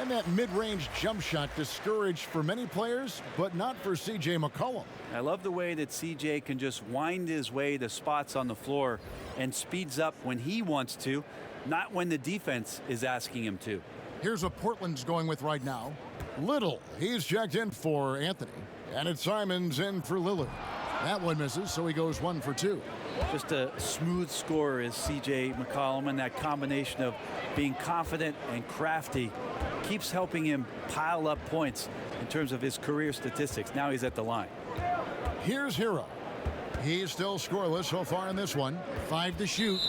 And that mid-range jump shot discouraged for many players, but not for C.J. McCollum. I love the way that C.J. can just wind his way to spots on the floor and speeds up when he wants to, not when the defense is asking him to. Here's what Portland's going with right now. Little, he's checked in for Anthony. And it's Simons in for Lillard. That one misses, so he goes 1 for 2. Just a smooth scorer is C.J. McCollum, and that combination of being confident and crafty keeps helping him pile up points in terms of his career statistics. Now he's at the line. Here's Hero. He's still scoreless so far in this one. 5 to shoot.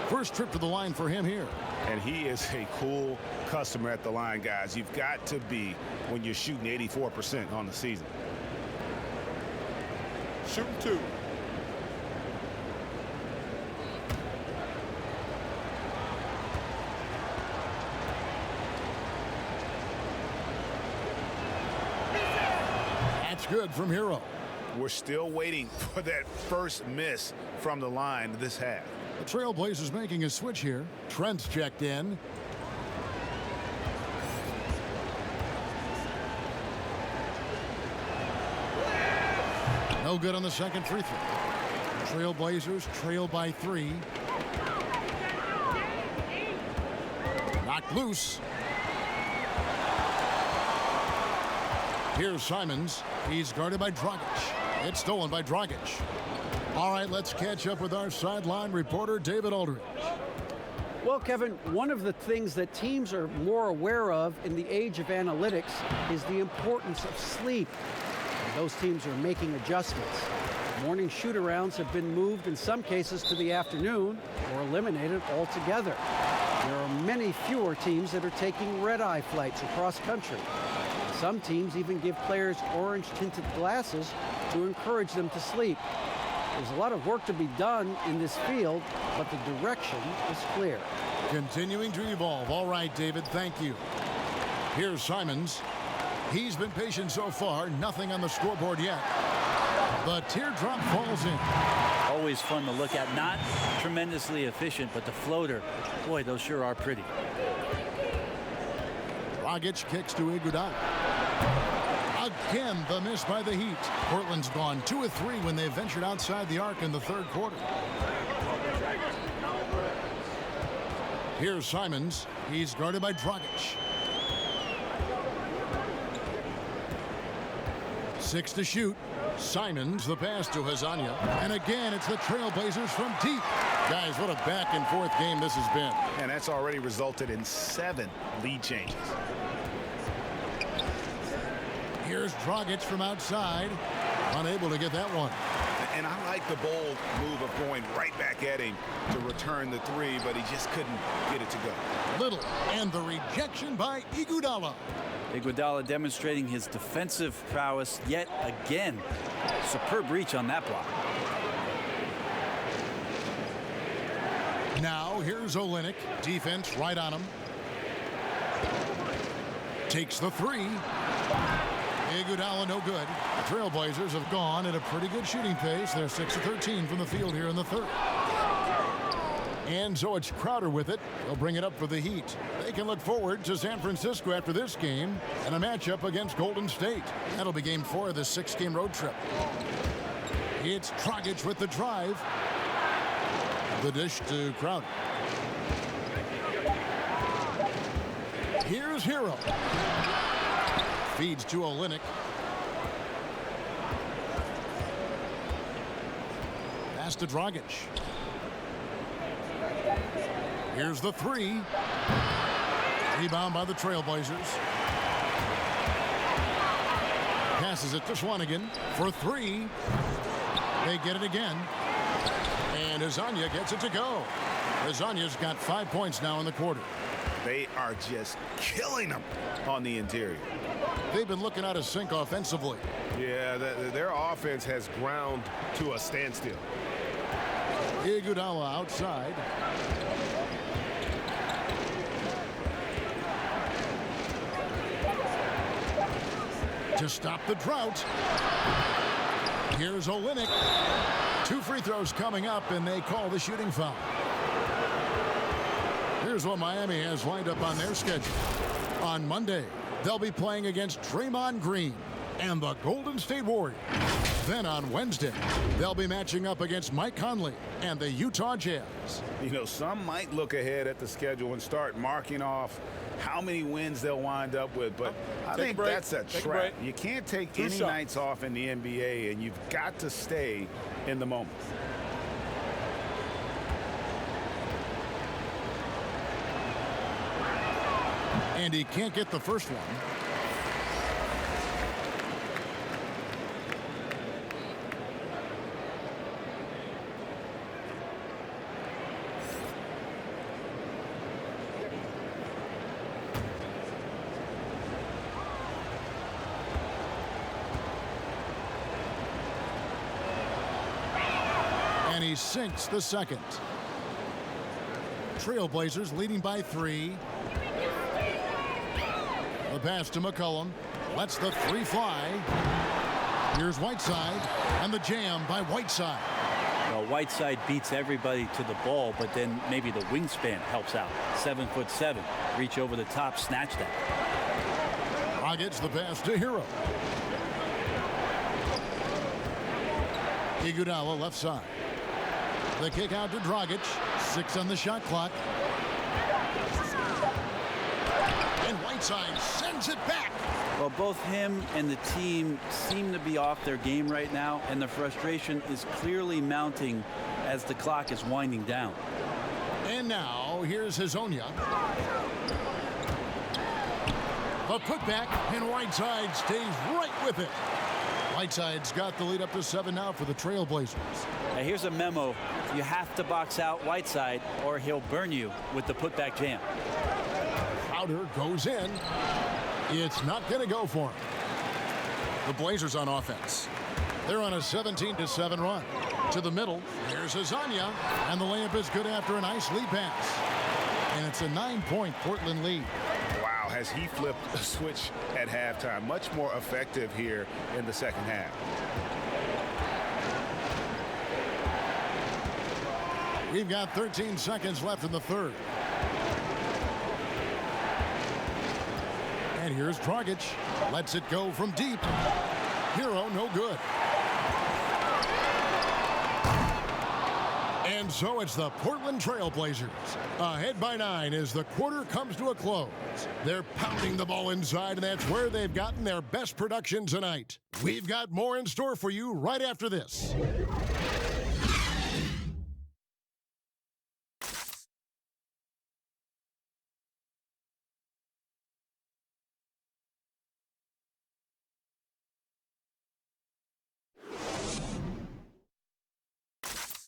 First trip to the line for him here. And he is a cool customer at the line, guys. You've got to be when you're shooting 84% on the season. Shooting 2. That's good from Hero. We're still waiting for that first miss from the line this half. The Trailblazers making a switch here. Trent's checked in. No good on the second free throw. Trailblazers trail by 3. Knocked loose. Here's Simons. He's guarded by Dragic. It's stolen by Dragic. All right, let's catch up with our sideline reporter, David Aldridge. Well, Kevin, one of the things that teams are more aware of in the age of analytics is the importance of sleep. And those teams are making adjustments. Morning shoot-arounds have been moved in some cases to the afternoon or eliminated altogether. There are many fewer teams that are taking red-eye flights across country. Some teams even give players orange-tinted glasses to encourage them to sleep. There's a lot of work to be done in this field, but the direction is clear. Continuing to evolve. All right, David, thank you. Here's Simons. He's been patient so far. Nothing on the scoreboard yet. The teardrop falls in. Always fun to look at. Not tremendously efficient, but the floater, boy, those sure are pretty. Dragic kicks to Iguodala. Again, the miss by the Heat. Portland's gone 2 of 3 when they ventured outside the arc in the third quarter. Here's Simons. He's guarded by Dragic. 6 to shoot. Simons the pass to Hazanya. And again, it's the Trailblazers from deep. Guys, what a back-and-forth game this has been. And that's already resulted in 7 lead changes. Here's Dragic from outside. Unable to get that one. And I like the bold move of going right back at him to return the 3, but he just couldn't get it to go. Little, and the rejection by Iguodala. Iguodala demonstrating his defensive prowess yet again. Superb reach on that block. Now here's Olynyk. Defense right on him. Takes the 3. Iguodala no good. The Trailblazers have gone at a pretty good shooting pace. They're 6 of 13 from the field here in the third. And so it's Crowder with it. They'll bring it up for the Heat. They can look forward to San Francisco after this game and a matchup against Golden State. That'll be game 4 of the 6-game road trip. It's Dragic with the drive. The dish to Crowder. Here's Hero. Feeds to Olynyk. Pass to Dragic. Here's the 3. Rebound by the Trailblazers. Passes it to Swanigan for 3. They get it again. And Hazanya gets it to go. Hazanya's got 5 points now in the quarter. They are just killing them on the interior. They've been looking out of sync offensively. Yeah, their offense has ground to a standstill. Iguodala outside. To stop the drought. Here's Olynyk. 2 free throws coming up, and they call the shooting foul. Here's what Miami has lined up on their schedule. On Monday, they'll be playing against Draymond Green and the Golden State Warriors. Then on Wednesday, they'll be matching up against Mike Conley and the Utah Jazz. You know, some might look ahead at the schedule and start marking off how many wins they'll wind up with, but I think that's a trap. You can't take any nights off in the NBA, and you've got to stay in the moment. And he can't get the first one. And he sinks the second. Trailblazers leading by 3. The pass to McCollum. Lets the 3 fly. Here's Whiteside. And the jam by Whiteside. Well, Whiteside beats everybody to the ball, but then maybe the wingspan helps out. 7'7". Reach over the top, snatch that. Dragic the pass to Hero. Iguodala left side. The kick out to Dragic. 6 on the shot clock. And Whiteside sends it back. Well, both him and the team seem to be off their game right now, and the frustration is clearly mounting as the clock is winding down. And now here's Hazanya. The putback, and Whiteside stays right with it. Whiteside's got the lead up to 7 now for the Trailblazers. Now here's a memo. You have to box out Whiteside or he'll burn you with the putback jam. Crowder goes in. It's not going to go for him. The Blazers on offense. They're on a 17-7 run. To the middle, here's Hazanya, and the layup is good after a nice lead pass. And it's a 9-point Portland lead. Wow, has he flipped a switch at halftime. Much more effective here in the second half. We've got 13 seconds left in the third. And here's Dragic. Lets it go from deep. Hero, no good. And so it's the Portland Trailblazers. Ahead by 9 as the quarter comes to a close. They're pounding the ball inside, and that's where they've gotten their best production tonight. We've got more in store for you right after this.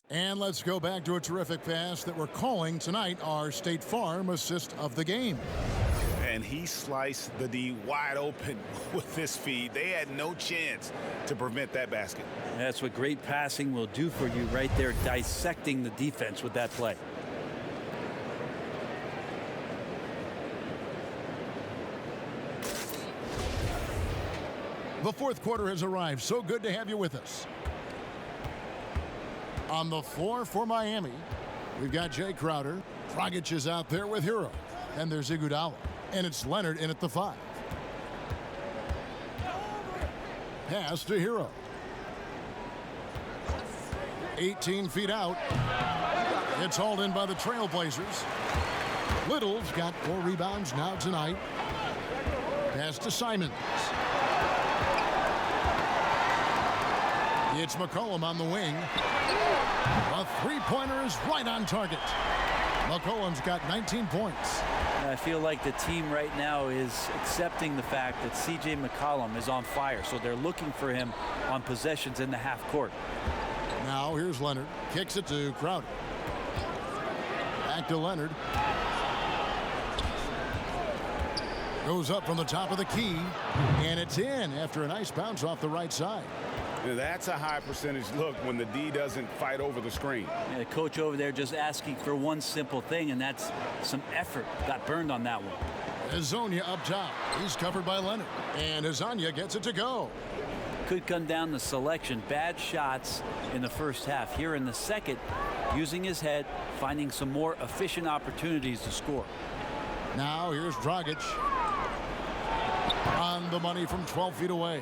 And let's go back to a terrific pass that we're calling tonight our State Farm assist of the game. And he sliced the D wide open with his feed. They had no chance to prevent that basket. That's what great passing will do for you right there, dissecting the defense with that play. The fourth quarter has arrived. So good to have you with us. On the floor for Miami, we've got Jay Crowder. Dragic is out there with Hero. And there's Iguodala. And it's Leonard in at the 5. Pass to Hero. 18 feet out. It's hauled in by the Trailblazers. Little's got 4 rebounds now tonight. Pass to Simons. It's McCollum on the wing. A three-pointer is right on target. McCollum's got 19 points. I feel like the team right now is accepting the fact that C.J. McCollum is on fire, so they're looking for him on possessions in the half court. Now here's Leonard. Kicks it to Crowder. Back to Leonard. Goes up from the top of the key, and it's in after a nice bounce off the right side. That's a high percentage look when the D doesn't fight over the screen. Yeah, the coach over there just asking for one simple thing, and that's some effort. Got burned on that one. Hezonja up top. He's covered by Leonard. And Hezonja gets it to go. Could come down to selection. Bad shots in the first half. Here in the second, using his head, finding some more efficient opportunities to score. Now here's Dragic. On the money from 12 feet away.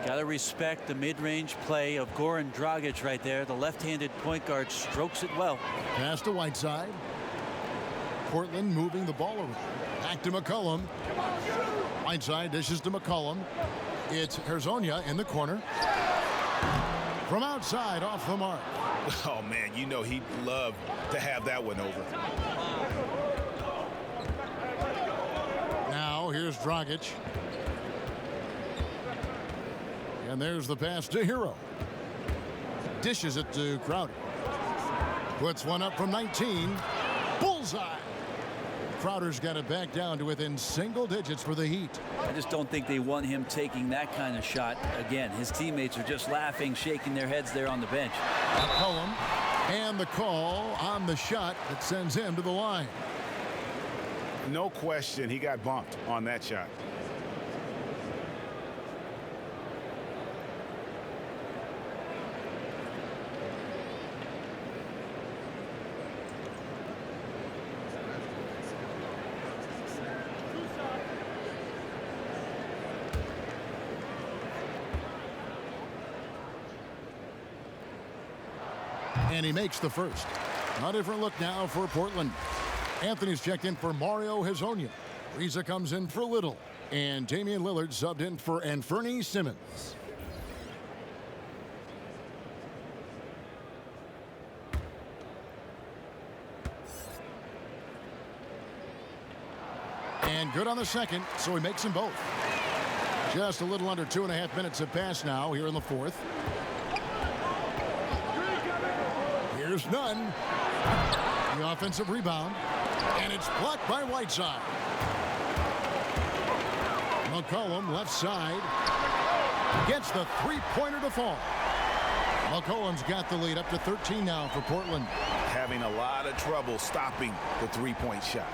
Got to respect the mid-range play of Goran Dragic right there. The left-handed point guard strokes it well. Pass to Whiteside. Portland moving the ball around. Back to McCollum. Whiteside dishes to McCollum. It's Hezonja in the corner. From outside, off the mark. Oh, man, you know he'd love to have that one over. Now here's Dragic. And there's the pass to Hero. Dishes it to Crowder. Puts one up from 19. Bullseye. Crowder's got it back down to within single digits for the Heat. I just don't think they want him taking that kind of shot again. His teammates are just laughing, shaking their heads there on the bench. McCollum, and the call on the shot that sends him to the line. No question, he got bumped on that shot. And he makes the first. A different look now for Portland. Anthony's checked in for Mario Hezonja. Riza comes in for Little. And Damian Lillard subbed in for Anthony Simmons. And good on the second, so he makes them both. Just a little under 2.5 minutes have passed now here in the fourth. Here's none. The offensive rebound. And it's blocked by Whiteside. McCollum left side. Gets the three-pointer to fall. McCollum's got the lead up to 13 now for Portland. Having a lot of trouble stopping the three-point shot.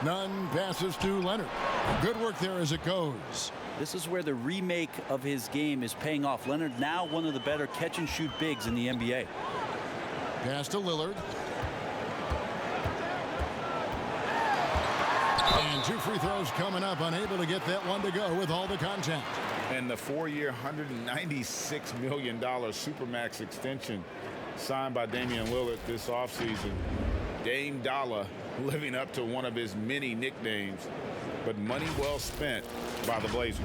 Nunn passes to Leonard. Good work there as it goes. This is where the remake of his game is paying off. Leonard now one of the better catch-and-shoot bigs in the NBA. Pass to Lillard. And 2 free throws coming up. Unable to get that one to go with all the contact. And the 4-year, $196 million Supermax extension signed by Damian Lillard this offseason. Dame Dollar living up to one of his many nicknames, but money well spent by the Blazers.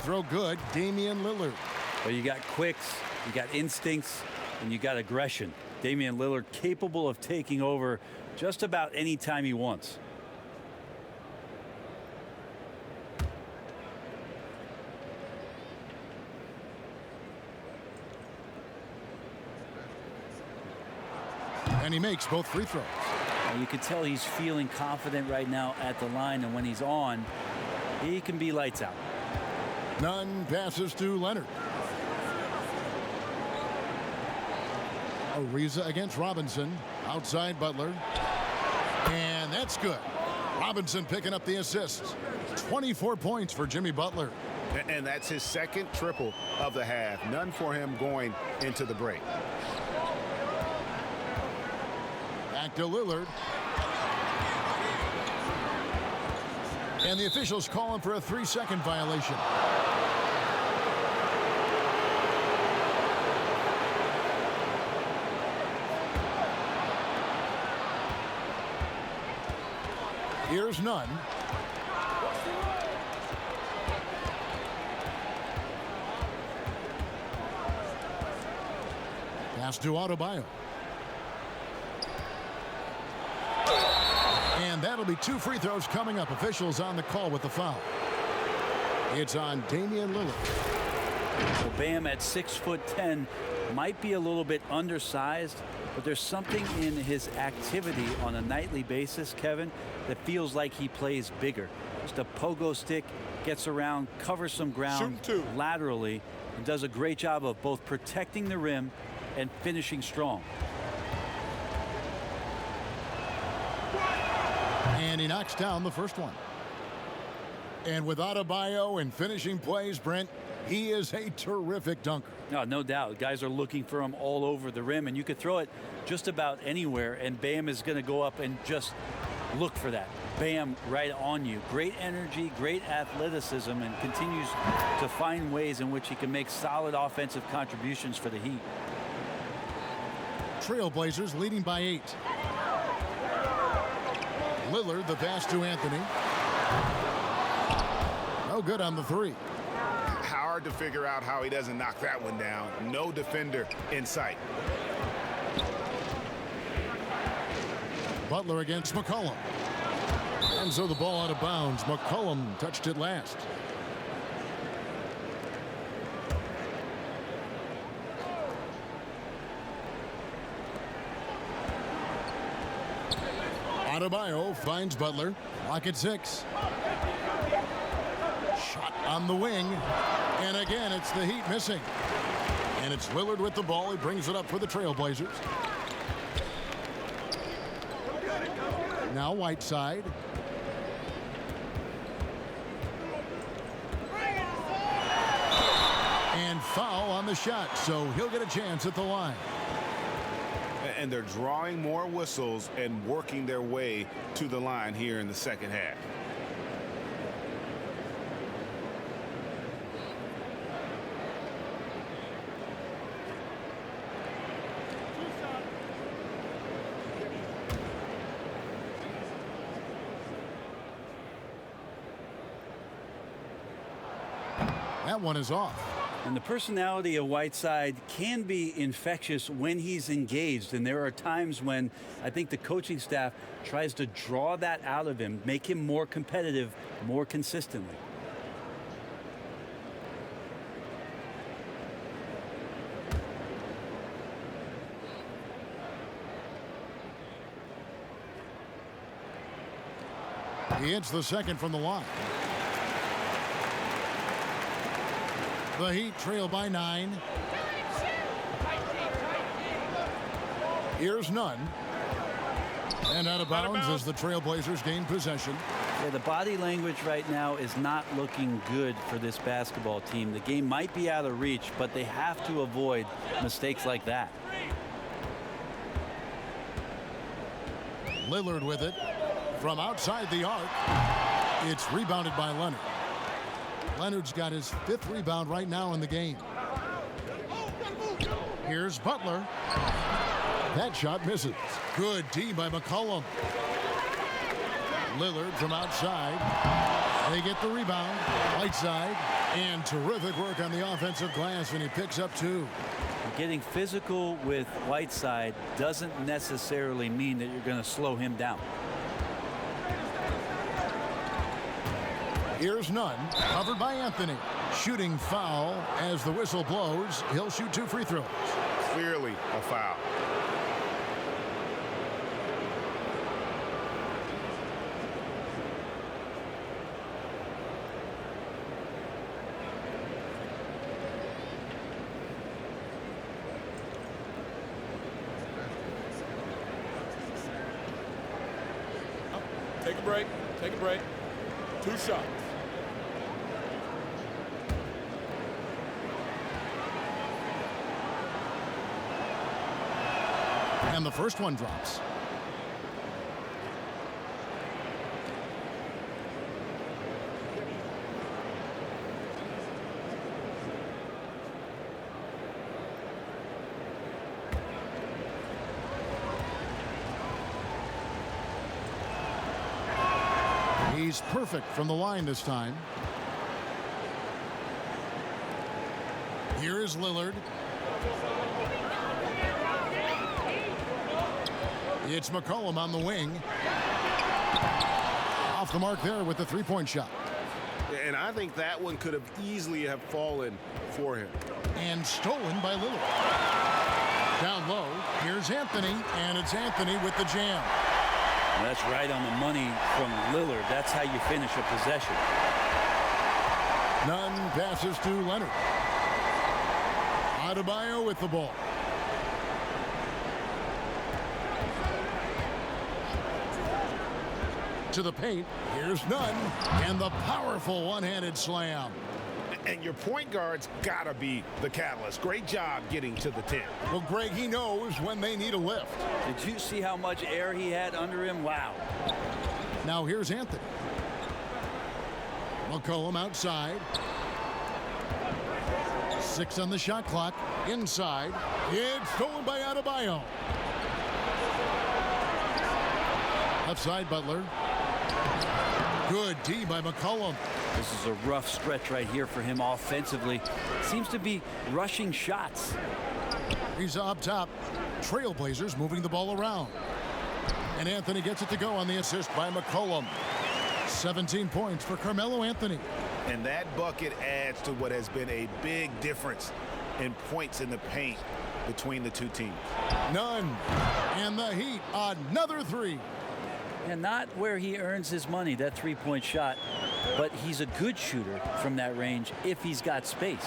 Throw good, Damian Lillard. Well, you got quicks, you got instincts, and you got aggression. Damian Lillard capable of taking over just about any time he wants. And he makes both free throws. And you can tell he's feeling confident right now at the line, and when he's on, he can be lights out. Nunn passes to Leonard. Ariza against Robinson. Outside Butler. And that's good. Robinson picking up the assists. 24 points for Jimmy Butler. And that's his second triple of the half. None for him going into the break. Back to Lillard. And the officials calling for a 3-second violation. Here's Nunn. Pass to Adebayo. And that'll be 2 free throws coming up. Officials on the call with the foul. It's on Damian Lillard. Well, Bam at 6'10" might be a little bit undersized, but there's something in his activity on a nightly basis, Kevin, that feels like he plays bigger. Just a pogo stick, gets around, covers some ground laterally, and does a great job of both protecting the rim and finishing strong. And he knocks down the first one. And with Adebayo and finishing plays, Brent, he is a terrific dunker. No doubt. Guys are looking for him all over the rim, and you could throw it just about anywhere, and Bam is going to go up and just look for that. Bam right on you. Great energy, great athleticism, and continues to find ways in which he can make solid offensive contributions for the Heat. Trailblazers leading by 8. Lillard, the pass to Anthony. No good on the 3. Hard to figure out how he doesn't knock that one down. No defender in sight. Butler against McCollum. And so the ball out of bounds. McCollum touched it last. Adebayo finds Butler. Clock at 6. Shot on the wing. And again, it's the Heat missing. And it's Lillard with the ball. He brings it up for the Trailblazers. Now Whiteside. And foul on the shot, so he'll get a chance at the line. And they're drawing more whistles and working their way to the line here in the second half. That one is off. And the personality of Whiteside can be infectious when he's engaged. And there are times when I think the coaching staff tries to draw that out of him, make him more competitive, more consistently. He hits the second from the line. The Heat trail by 9. Here's Nunn. And out of bounds as the Trailblazers gain possession. Yeah, the body language right now is not looking good for this basketball team. The game might be out of reach, but they have to avoid mistakes like that. Lillard with it from outside the arc. It's rebounded by Leonard. Leonard's got his 5th rebound right now in the game. Here's Butler. That shot misses. Good D by McCollum. Lillard from outside. They get the rebound. Whiteside. And terrific work on the offensive glass, and he picks up 2. Getting physical with Whiteside doesn't necessarily mean that you're going to slow him down. Here's Nunn, covered by Anthony. Shooting foul as the whistle blows. He'll shoot 2 free throws. Clearly a foul. Take a break. Take a break. 2 shots. And the first one drops. He's perfect from the line this time. Here is Lillard. It's McCollum on the wing. Off the mark there with the 3-point shot. And I think that one could have easily have fallen for him. And stolen by Lillard. Down low, here's Anthony, and it's Anthony with the jam. That's right on the money from Lillard. That's how you finish a possession. Nunn passes to Leonard. Adebayo with the ball. To the paint. Here's Nunn. And the powerful one-handed slam. And your point guard's got to be the catalyst. Great job getting to the 10. Well, Greg, he knows when they need a lift. Did you see how much air he had under him? Wow. Now here's Anthony. McCollum outside. 6 on the shot clock. Inside. It's stolen by Adebayo. Left side, Butler. Good D by McCollum. This is a rough stretch right here for him offensively. Seems to be rushing shots. He's up top. Trailblazers moving the ball around. And Anthony gets it to go on the assist by McCollum. 17 points for Carmelo Anthony. And that bucket adds to what has been a big difference in points in the paint between the two teams. Nunn. And the Heat, another 3. And not where he earns his money, that 3-point shot. But he's a good shooter from that range if he's got space.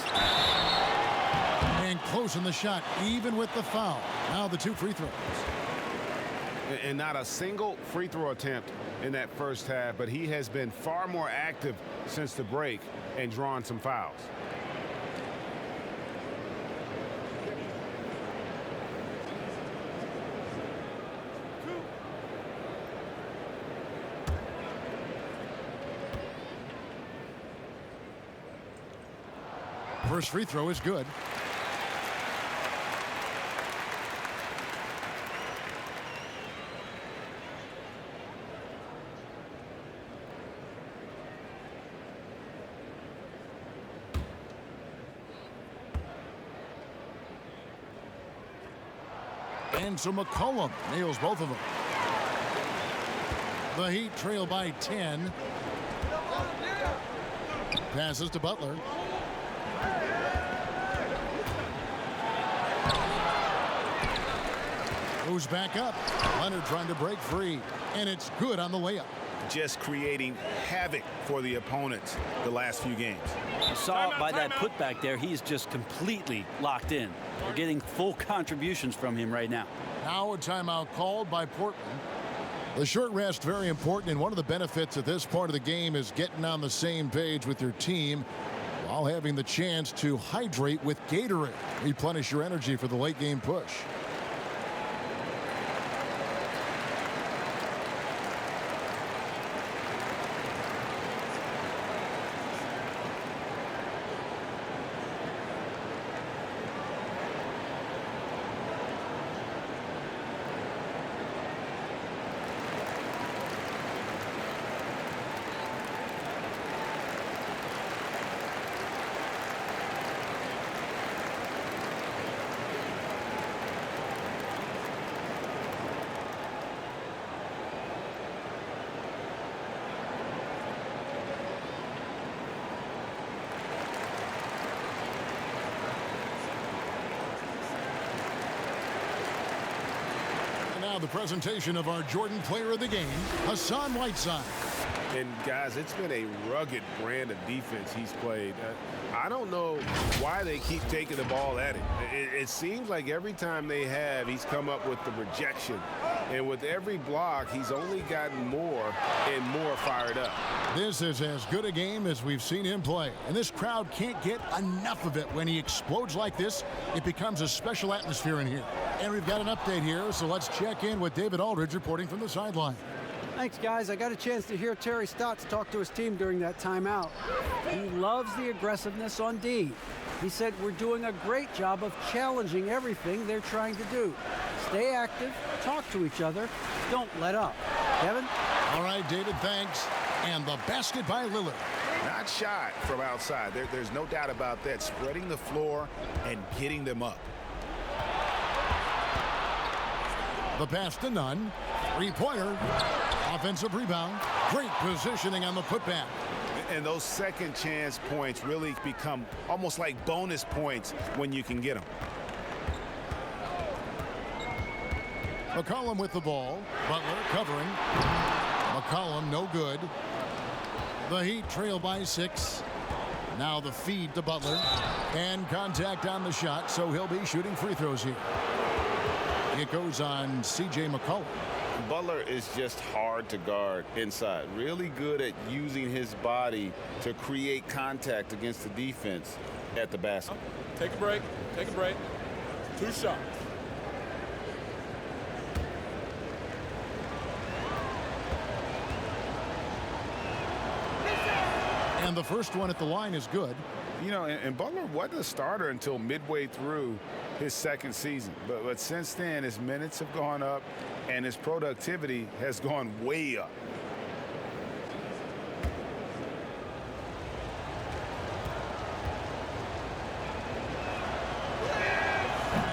And closing the shot, even with the foul. Now the 2 free throws. And not a single free throw attempt in that first half, but he has been far more active since the break and drawn some fouls. First free throw is good. And so McCollum nails both of them. The Heat trail by 10. Passes to Butler. Goes back up. Leonard trying to break free. And it's good on the layup. Just creating havoc for the opponents the last few games. You saw by that putback there, he's just completely locked in. We're getting full contributions from him right now. Now a timeout called by Portland. The short rest, very important, and one of the benefits of this part of the game is getting on the same page with your team while having the chance to hydrate with Gatorade. Replenish your energy for the late game push. Now the presentation of our Jordan Player of the Game, Hassan Whiteside. And guys, it's been a rugged brand of defense he's played. I don't know why they keep taking the ball at him. It seems like every time they have, he's come up with the rejection. And with every block, he's only gotten more and more fired up. This is as good a game as we've seen him play. And this crowd can't get enough of it. When he explodes like this, it becomes a special atmosphere in here. And we've got an update here, so let's check in with David Aldridge reporting from the sideline. Thanks, guys. I got a chance to hear Terry Stotts talk to his team during that timeout. He loves the aggressiveness on D. He said, we're doing a great job of challenging everything they're trying to do. Stay active, talk to each other, don't let up. Kevin? All right, David, thanks. And the basket by Lillard. Not shy from outside. There's no doubt about that. Spreading the floor and getting them up. The pass to Nunn. Three-pointer. Offensive rebound. Great positioning on the putback. And those second chance points really become almost like bonus points when you can get them. McCollum with the ball. Butler covering. McCollum no good. The Heat trail by 6. Now the feed to Butler. And contact on the shot, so he'll be shooting free throws here. It goes on C.J. McCollum. Butler is just hard to guard inside. Really good at using his body to create contact against the defense at the basket. Take a break. Take a break. 2 shots. And the first one at the line is good. You know, and Butler wasn't a starter until midway through his second season. But since then, his minutes have gone up and his productivity has gone way up.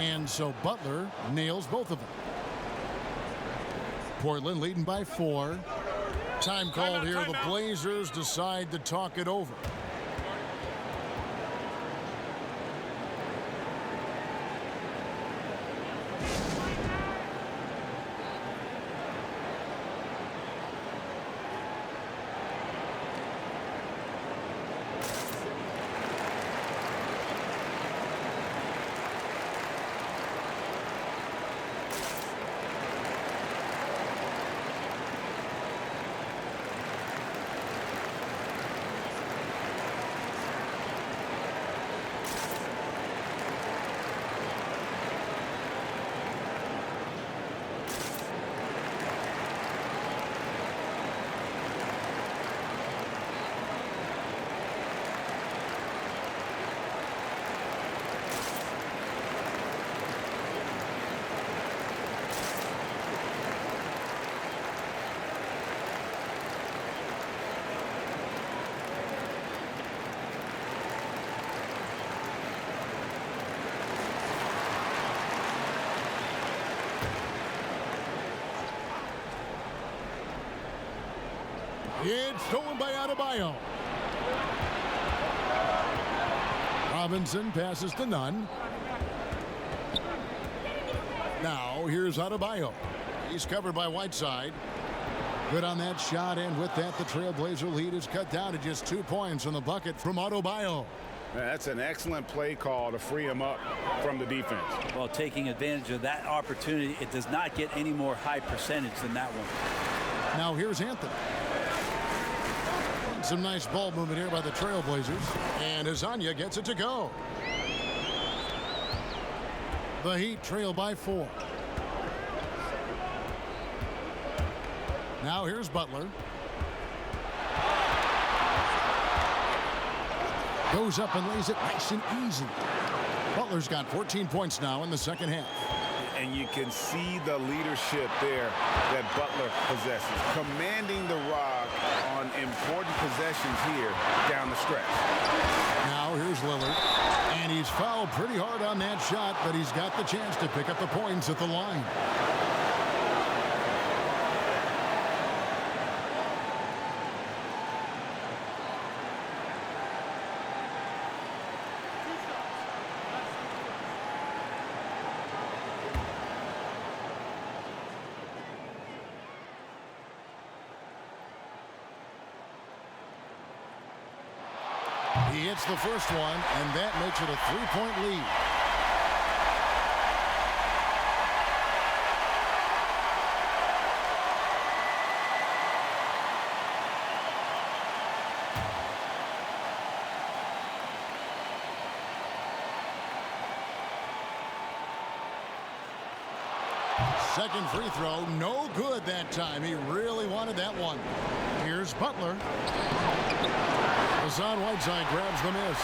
And so Butler nails both of them. Portland leading by 4. Time called here. The Blazers decide to talk it over. It's stolen by Adebayo. Robinson passes to Nunn. Now here's Adebayo. He's covered by Whiteside. Good on that shot, and with that, the Trailblazer lead is cut down to just 2 points on the bucket from Adebayo. That's an excellent play call to free him up from the defense. Well, taking advantage of that opportunity, it does not get any more high percentage than that one. Now here's Anthony. Some nice ball movement here by the Trailblazers. And Azania gets it to go. The Heat trail by 4. Now here's Butler. Goes up and lays it nice and easy. Butler's got 14 points now in the second half. And you can see the leadership there that Butler possesses, commanding the rock on important possessions here down the stretch. Now here's Lillard, and he's fouled pretty hard on that shot, but he's got the chance to pick up the points at the line. He hits the first one, and that makes it a 3-point lead. Second free throw, no good that time. He really wanted that one. Here's Butler. Hassan Whiteside grabs the miss.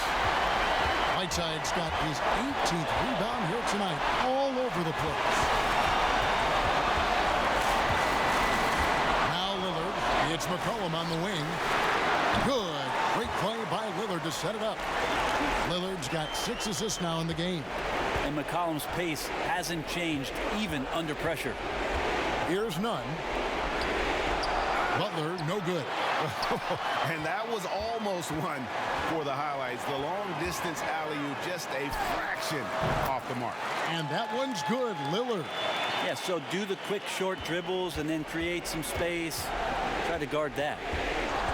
Whiteside's got his 18th rebound here tonight, all over the place. Now Lillard. It's McCollum on the wing. Good. Great play by Lillard to set it up. Lillard's got 6 assists now in the game. And McCollum's pace hasn't changed even under pressure. Here's Nunn. Butler, no good. And that was almost one for the highlights. The long-distance alley-oop, just a fraction off the mark. And that one's good, Lillard. Yeah, so do the quick, short dribbles and then create some space. Try to guard that.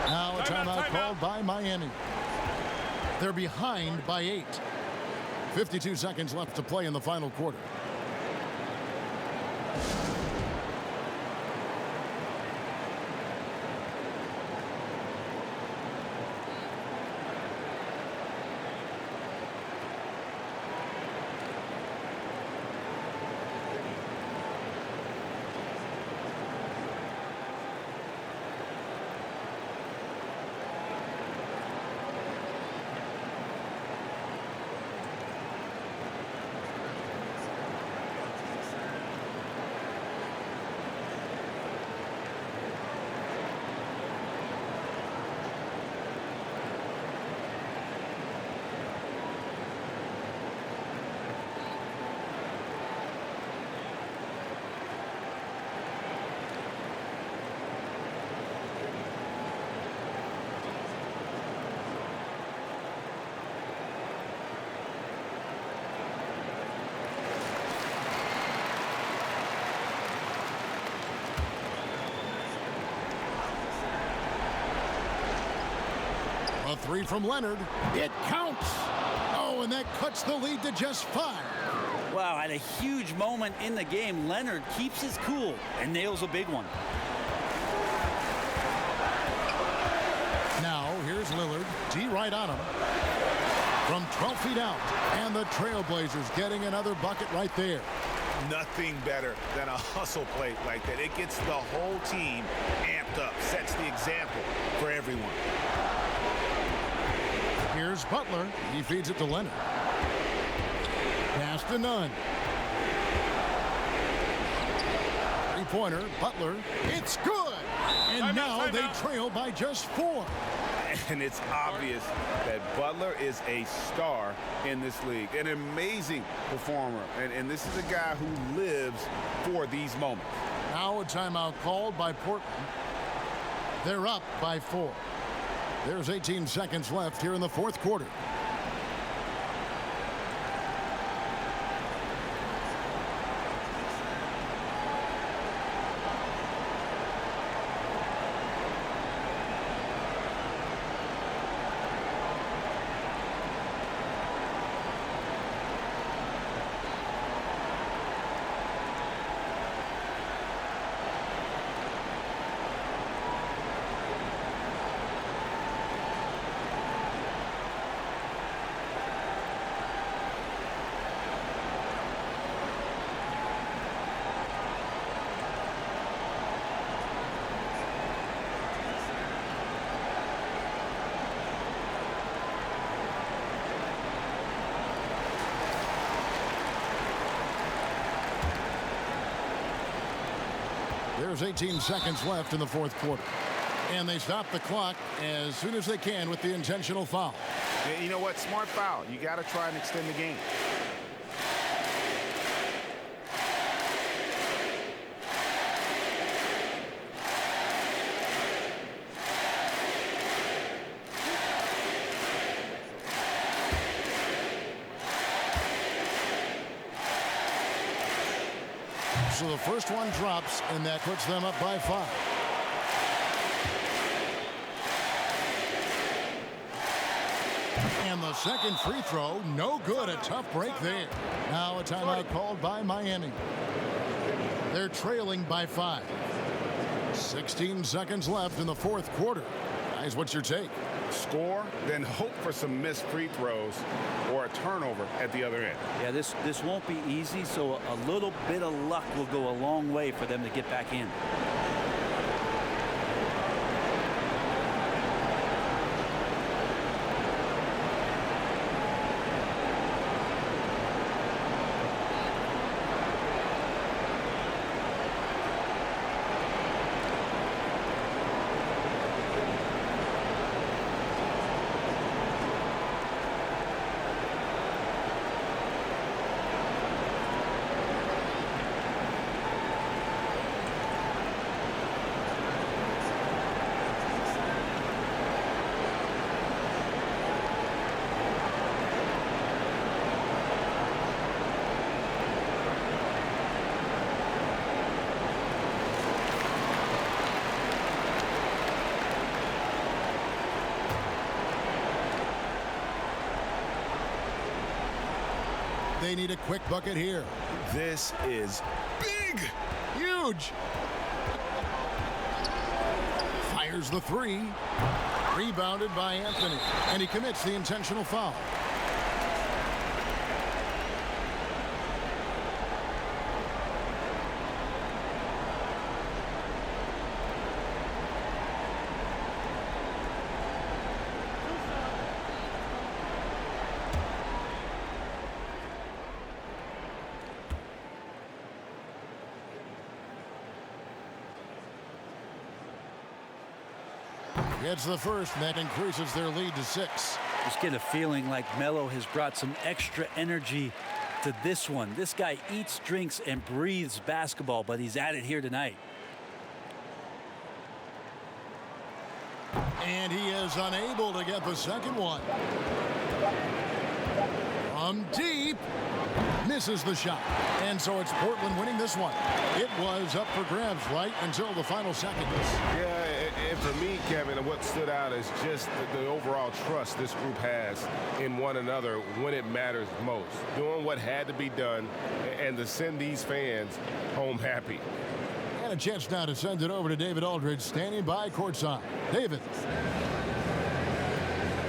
Now a timeout called by Miami. They're behind by 8. 52 seconds left to play in the final quarter. A 3 from Leonard. It counts. Oh, and that cuts the lead to just 5. Wow, at a huge moment in the game, Leonard keeps his cool and nails a big one. Now, here's Lillard. D right on him. From 12 feet out. And the Trailblazers getting another bucket right there. Nothing better than a hustle play like that. It gets the whole team amped up, sets the example for everyone. Here's Butler. He feeds it to Leonard. Pass to Nunn. Three-pointer. Butler. It's good. And now they trail by just 4. And it's obvious that Butler is a star in this league. An amazing performer. And this is a guy who lives for these moments. Now a timeout called by Portland. They're up by 4. There's 18 seconds left here in the fourth quarter. There's 18 seconds left in the fourth quarter. And they stop the clock as soon as they can with the intentional foul. And you know what? Smart foul. You got to try and extend the game. So the first one drops, and that puts them up by 5. And the second free throw, no good. A tough break there. Now a timeout called by Miami. They're trailing by 5. 16 seconds left in the fourth quarter. Guys, what's your take? Score, then hope for some missed free throws or a turnover at the other end. Yeah, this won't be easy, so a little bit of luck will go a long way for them to get back in. They need a quick bucket here. This is big. Huge. Fires the 3. Rebounded by Anthony. And he commits the intentional foul. Gets the first, and that increases their lead to 6. Just get a feeling like Melo has brought some extra energy to this one. This guy eats, drinks, and breathes basketball, but he's at it here tonight. And he is unable to get the second one. From deep. Misses the shot. And so it's Portland winning this one. It was up for grabs right until the final seconds. Yeah, and for me, Kevin, what stood out is just the overall trust this group has in one another when it matters most. Doing what had to be done and to send these fans home happy. And a chance now to send it over to David Aldridge, standing by courtside. David.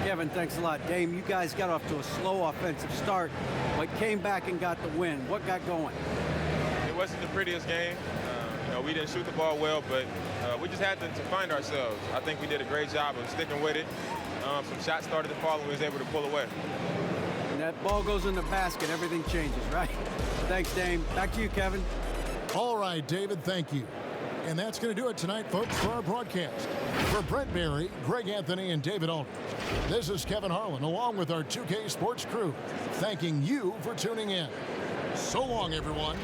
Kevin, thanks a lot. Dame, you guys got off to a slow offensive start, but came back and got the win. What got going? It wasn't the prettiest game. We didn't shoot the ball well, but we just had to find ourselves. I think we did a great job of sticking with it. Some shots started to fall, and we was able to pull away. And that ball goes in the basket, everything changes, right? Thanks, Dame. Back to you, Kevin. All right, David, thank you. And that's going to do it tonight, folks, for our broadcast. For Brent Barry, Greg Anthony, and David Aldridge, this is Kevin Harlan, along with our 2K Sports crew, thanking you for tuning in. So long, everyone.